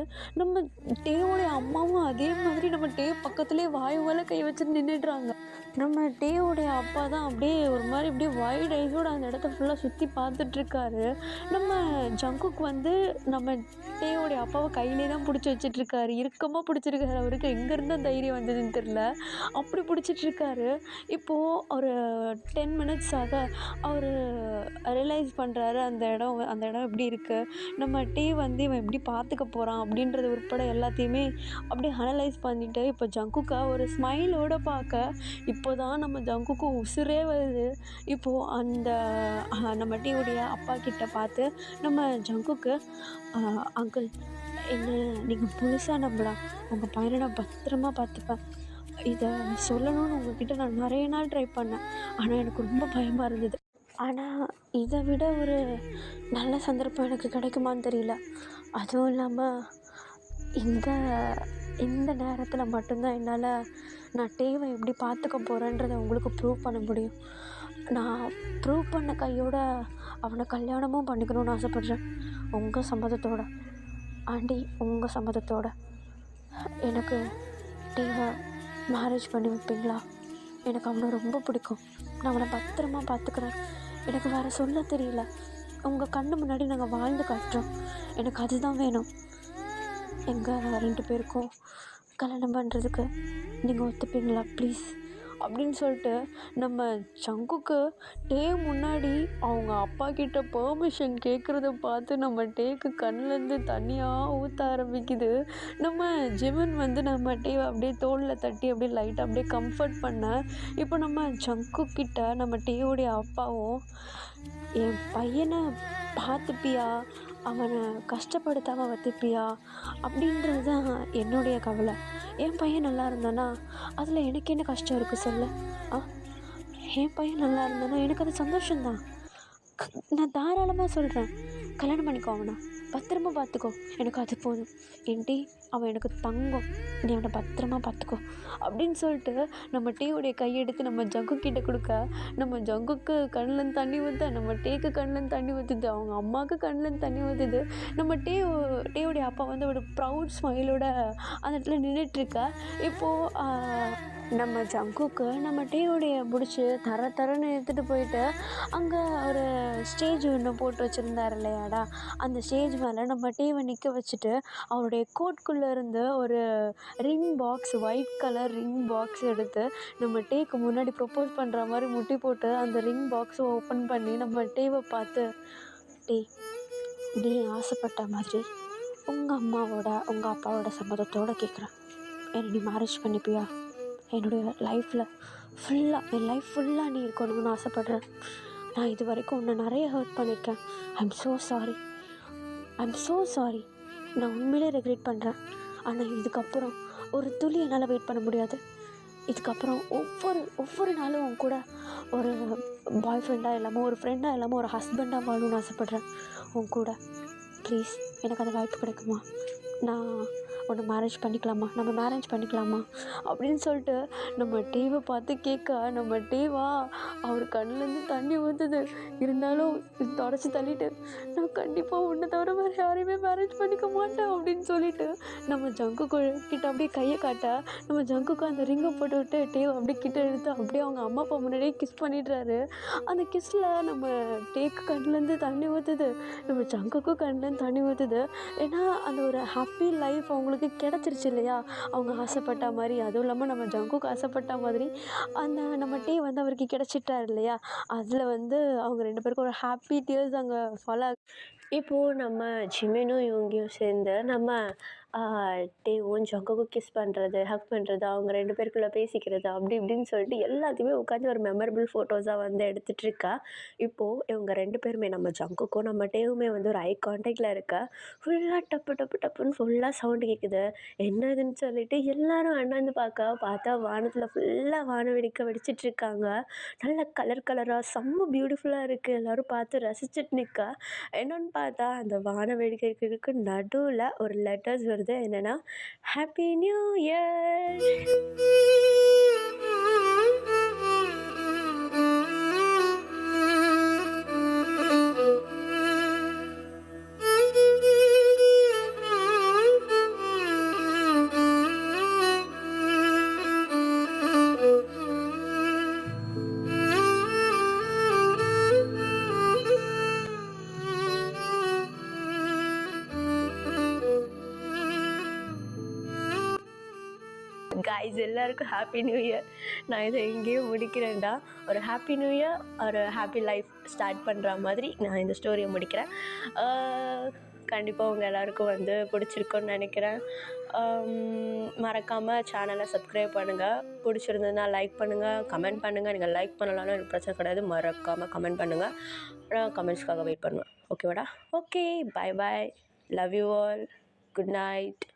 நம்ம டேவோடைய அம்மாவும் அதே மாதிரி நம்ம பக்கத்துலேயே வாய் மேலே கை வச்சுட்டு நின்றுடுறாங்க. நம்ம டேவோடைய அப்பா தான் அப்படியே ஒரு மாதிரி இப்படியே வைட் ஐஸோடு அந்த இடத்த ஃபுல்லாக சுற்றி பார்த்துட்ருக்காரு. நம்ம ஜங்குக்கு வந்து நம்ம டேவோடைய அப்பாவை கையிலே தான் பிடிச்சி வச்சிட்ருக்காரு. இறுக்கமாக பிடிச்சிருக்காரு. அவருக்கு எங்கேருந்து தைரியம் வந்ததுன்னு தெரில. அப்படி பிடிச்சிட்ருக்காரு. இப்போது ஒரு 10 மினிட்ஸ் ஆக அவர் ரியலைஸ் பண்ணுறாரு அந்த இடம் எப்படி இருக்குது, நம்ம வந்து இவன் எப்படி பார்த்துக்க போகிறான் அப்படின்றது உட்பட எல்லாத்தையுமே அப்படியே அனலைஸ் பண்ணிவிட்டு இப்போ ஜங்குக்கா ஒரு ஸ்மைலோடு பார்க்க இப்போ தான் நம்ம ஜங்குக்கு உசுரே வருது. இப்போது அந்த நம்ம டீவுடைய அப்பா கிட்ட பார்த்து நம்ம ஜங்குக்கு, அங்கிள் என்ன நீங்கள் முழுசாக நம்பலாம், உங்கள் பையனை நான் பத்திரமா பார்த்துப்பேன். இதை சொல்லணும்னு உங்ககிட்ட நான் நிறைய நாள் ட்ரை பண்ணேன். ஆனால் எனக்கு ரொம்ப பயமாக இருந்தது. ஆனால் இதை விட ஒரு நல்ல சந்தர்ப்பம் எனக்கு கிடைக்குமான்னு தெரியல. அதுவும் இல்லாமல் இந்த இந்த நேரத்தில் மட்டும்தான் என்னால் நான் டேவை எப்படி பார்த்துக்க போகிறேன்றதை உங்களுக்கு ப்ரூவ் பண்ண முடியும். நான் ப்ரூவ் பண்ண கையோட அவனை கல்யாணமும் பண்ணிக்கணும்னு ஆசைப்பட்றேன். உங்கள் சம்மதத்தோட ஆண்டி, உங்கள் சம்மதத்தோட எனக்கு டேவை மேரேஜ் பண்ணி வைப்பீங்களா? எனக்கு அவனை ரொம்ப பிடிக்கும். நான் அவனை பத்திரமா பார்த்துக்கிறேன். எனக்கு வேறு சொல்ல தெரியல. உங்கள் கண்ணு முன்னாடி நாங்கள் வாழ்ந்து காட்டுறோம். எனக்கு அதுதான் வேணும். எங்கள் 2 பேருக்கும் கல்யாணம் பண்ணுறதுக்கு நீங்கள் ஒத்துப்பீங்களா ப்ளீஸ் அப்படின்னு சொல்லிட்டு நம்ம ஜங்குக்கு முன்னாடி அவங்க அப்பா கிட்ட பெர்மிஷன் கேட்குறத பார்த்து நம்ம கண்ணிலேருந்து தண்ணியாக ஊற்ற ஆரம்பிக்குது. நம்ம ஜிமன் வந்து நம்ம அப்படியே தோளில் தட்டி அப்படியே லைட்டாக அப்படியே கம்ஃபர்ட் பண்ண, இப்போ நம்ம ஜங்கு கிட்ட நம்ம டேவுடைய அப்பாவும், என் பையனை பார்த்துப்பியா, அவனை கஷ்டப்படுத்தாமல் வத்துப்பியா அப்படின்றது தான் என்னுடைய கவலை. என் பையன் நல்லா இருந்தானா அதில் எனக்கு என்ன கஷ்டம் இருக்குது சொல்லு? என் பையன் நல்லா இருந்தானா எனக்கு அது சந்தோஷம்தான். நான் தாராளமாக சொல்கிறேன், கல்யாணம் பண்ணிக்கோ, அவனை பத்திரமா பார்த்துக்கோ, எனக்கு அது போதும். ஏன்டி அவன் எனக்கு தங்கம், நீ அவனை பத்திரமா பார்த்துக்கோ அப்படின்னு சொல்லிட்டு நம்ம டீவுடைய கையெடுத்து நம்ம ஜங்கு கிட்ட கொடுக்க, நம்ம ஜங்குக்கு கண்ணிலேருந்து தண்ணி ஊற்ற, நம்ம கண்ணிலேருந்து தண்ணி ஊற்றுது, அவங்க அம்மாவுக்கு கண்ணிலேருந்து தண்ணி ஊற்றுது. நம்ம டேவுடைய அப்பா வந்து ஒரு ப்ரவுட் ஸ்மைலோட அந்த இடத்துல நின்றுட்டுருக்கா. இப்போது நம்ம ஜங்குக்கு நம்ம டேவுடைய பிடிச்சி தரன்னு எடுத்துகிட்டு போயிட்டு அங்கே ஒரு ஸ்டேஜ் ஒன்று போட்டு வச்சுருந்தார் இல்லையாடா, அந்த ஸ்டேஜ் மேலே நம்ம டேவை நிற்க வச்சுட்டு அவருடைய கோட்குள்ளே இருந்து ஒரு ring box, white colour ring box எடுத்து நம்ம முன்னாடி ப்ரப்போஸ் பண்ணுற மாதிரி முட்டி போட்டு அந்த ரிங் பாக்ஸை ஓப்பன் பண்ணி நம்ம டேவை பார்த்து, நீ ஆசைப்பட்ட மாதிரி உங்கள் அம்மாவோட உங்கள் அப்பாவோட சம்மதத்தோடு கேட்குறேன், என்னை நீ மேரேஜ் பண்ணிப்பியா? என்னுடைய லைஃப்பில் என் லைஃப் ஃபுல்லாக நீ இருக்கணும்னு ஆசைப்பட்றேன். நான் இது வரைக்கும் உன்னை நிறைய ஹர்ட் பண்ணியிருக்கேன். I'm so sorry. நான் உண்மையிலே ரெக்ரெட் பண்ணுறேன். ஆனால் இதுக்கப்புறம் ஒரு துளி என்னால் வெயிட் பண்ண முடியாது. இதுக்கப்புறம் ஒவ்வொரு நாளும் உன் கூட ஒரு பாய் ஃப்ரெண்டாக இல்லாமல், ஒரு ஃப்ரெண்டாக இல்லாமல், ஒரு ஹஸ்பண்டாக வாழணும்னு ஆசைப்பட்றேன் உன் கூட. ப்ளீஸ் எனக்கு அந்த வாய்ப்பு கிடைக்குமா? நான் உன்னை மேரேஜ் பண்ணிக்கலாமா? நம்ம மேரேஜ் பண்ணிக்கலாமா அப்படின்னு சொல்லிட்டு நம்ம டேவை பார்த்து கேட்க, நம்ம டேவா அவர் கண்ணிலேருந்து தண்ணி ஊற்றுது. இருந்தாலும் தொடச்சி தள்ளிட்டு, நான் கண்டிப்பாக உன்னை தவிர வேறு யாரையுமே மேரேஜ் பண்ணிக்க மாட்டேன் அப்படின்னு சொல்லிட்டு நம்ம ஜங்கு கிட்ட அப்படியே கையை காட்ட, நம்ம ஜங்குக்கு அந்த ரிங்கை போட்டு விட்டு டேவை அப்படியே கிட்ட எடுத்து அப்படியே அவங்க அம்மா அப்பா முன்னாடியே கிஸ் பண்ணிடுறாரு. அந்த கிஸ்ஸில் நம்ம கண்ணிலேருந்து தண்ணி ஊற்றுது, நம்ம ஜங்குக்கும் கண்ணிலேருந்து தண்ணி ஊற்றுது. ஏன்னா அந்த ஒரு ஹாப்பி லைஃப் அவங்களுக்கு அவங்களுக்கு கிடச்சிருச்சு இல்லையா அவங்க ஆசைப்பட்ட மாதிரி. அதுவும் இல்லாமல் நம்ம ஜங்குக்கு ஆசைப்பட்ட மாதிரி அந்த நம்ம டீ வந்து அவருக்கு கிடச்சிட்டார் இல்லையா. அதில் வந்து அவங்க 2 பேருக்கும் ஒரு ஹாப்பி டியர்ஸ் அங்கே ஃபாலோ. இப்போது நம்ம ஜிமினும் இவங்கியும் சேர்ந்து நம்ம டேவும் ஜங்குக்கும் கிஸ் பண்ணுறது, ஹக் பண்ணுறது, அவங்க 2 பேருக்குள்ளே பேசிக்கிறது அப்படி இப்படின்னு சொல்லிட்டு எல்லாத்தையுமே உட்காந்து ஒரு மெமரபிள் ஃபோட்டோஸாக வந்து எடுத்துகிட்ருக்கா. இப்போது இவங்க 2 பேருமே நம்ம ஜங்குக்கும் நம்ம டேவுமே வந்து ஒரு ஐ கான்டாக்டில் இருக்கா. ஃபுல்லாக டப்பு டப்பு டப்புன்னு ஃபுல்லாக சவுண்டு கேட்குது. என்னதுன்னு சொல்லிட்டு எல்லாரும் அண்ணாந்து பார்த்தா வானத்தில் ஃபுல்லாக வான வெடிக்க வெடிச்சிட்ருக்காங்க. நல்ல கலர் கலராக செம்ம பியூட்டிஃபுல்லாக இருக்குது. எல்லோரும் பார்த்து ரசிச்சுட்டு நிற்கா. என்னன்னு பார்த்தா அந்த வான வேடிக்கைகளுக்கு நடுவில் ஒரு லெட்டர்ஸ் வருது. என்னென்னா ஹாப்பி நியூ இயர். கைஸ் எல்லாருக்கும் ஹாப்பி நியூ இயர். நான் இதை எங்கேயும் முடிக்கிறேன்டா. ஒரு ஹாப்பி நியூ இயர், ஒரு ஹாப்பி லைஃப் ஸ்டார்ட் பண்ணுற மாதிரி நான் இந்த ஸ்டோரியை முடிக்கிறேன். கண்டிப்பாக உங்கள் எல்லாருக்கும் வந்து பிடிச்சிருக்குன்னு நினைக்கிறேன். மறக்காமல் சேனலை சப்ஸ்கிரைப் பண்ணுங்கள். பிடிச்சிருந்ததுன்னா லைக் பண்ணுங்கள், கமெண்ட் பண்ணுங்கள். நீங்கள் லைக் பண்ணலான்னு எனக்கு பிரச்சனை கிடையாது. மறக்காமல் கமெண்ட் பண்ணுங்கள். நான் கமெண்ட்ஸ்க்காக வெயிட் பண்ணுவேன். ஓகேவாடா? Okay, bye bye, love you all, good night.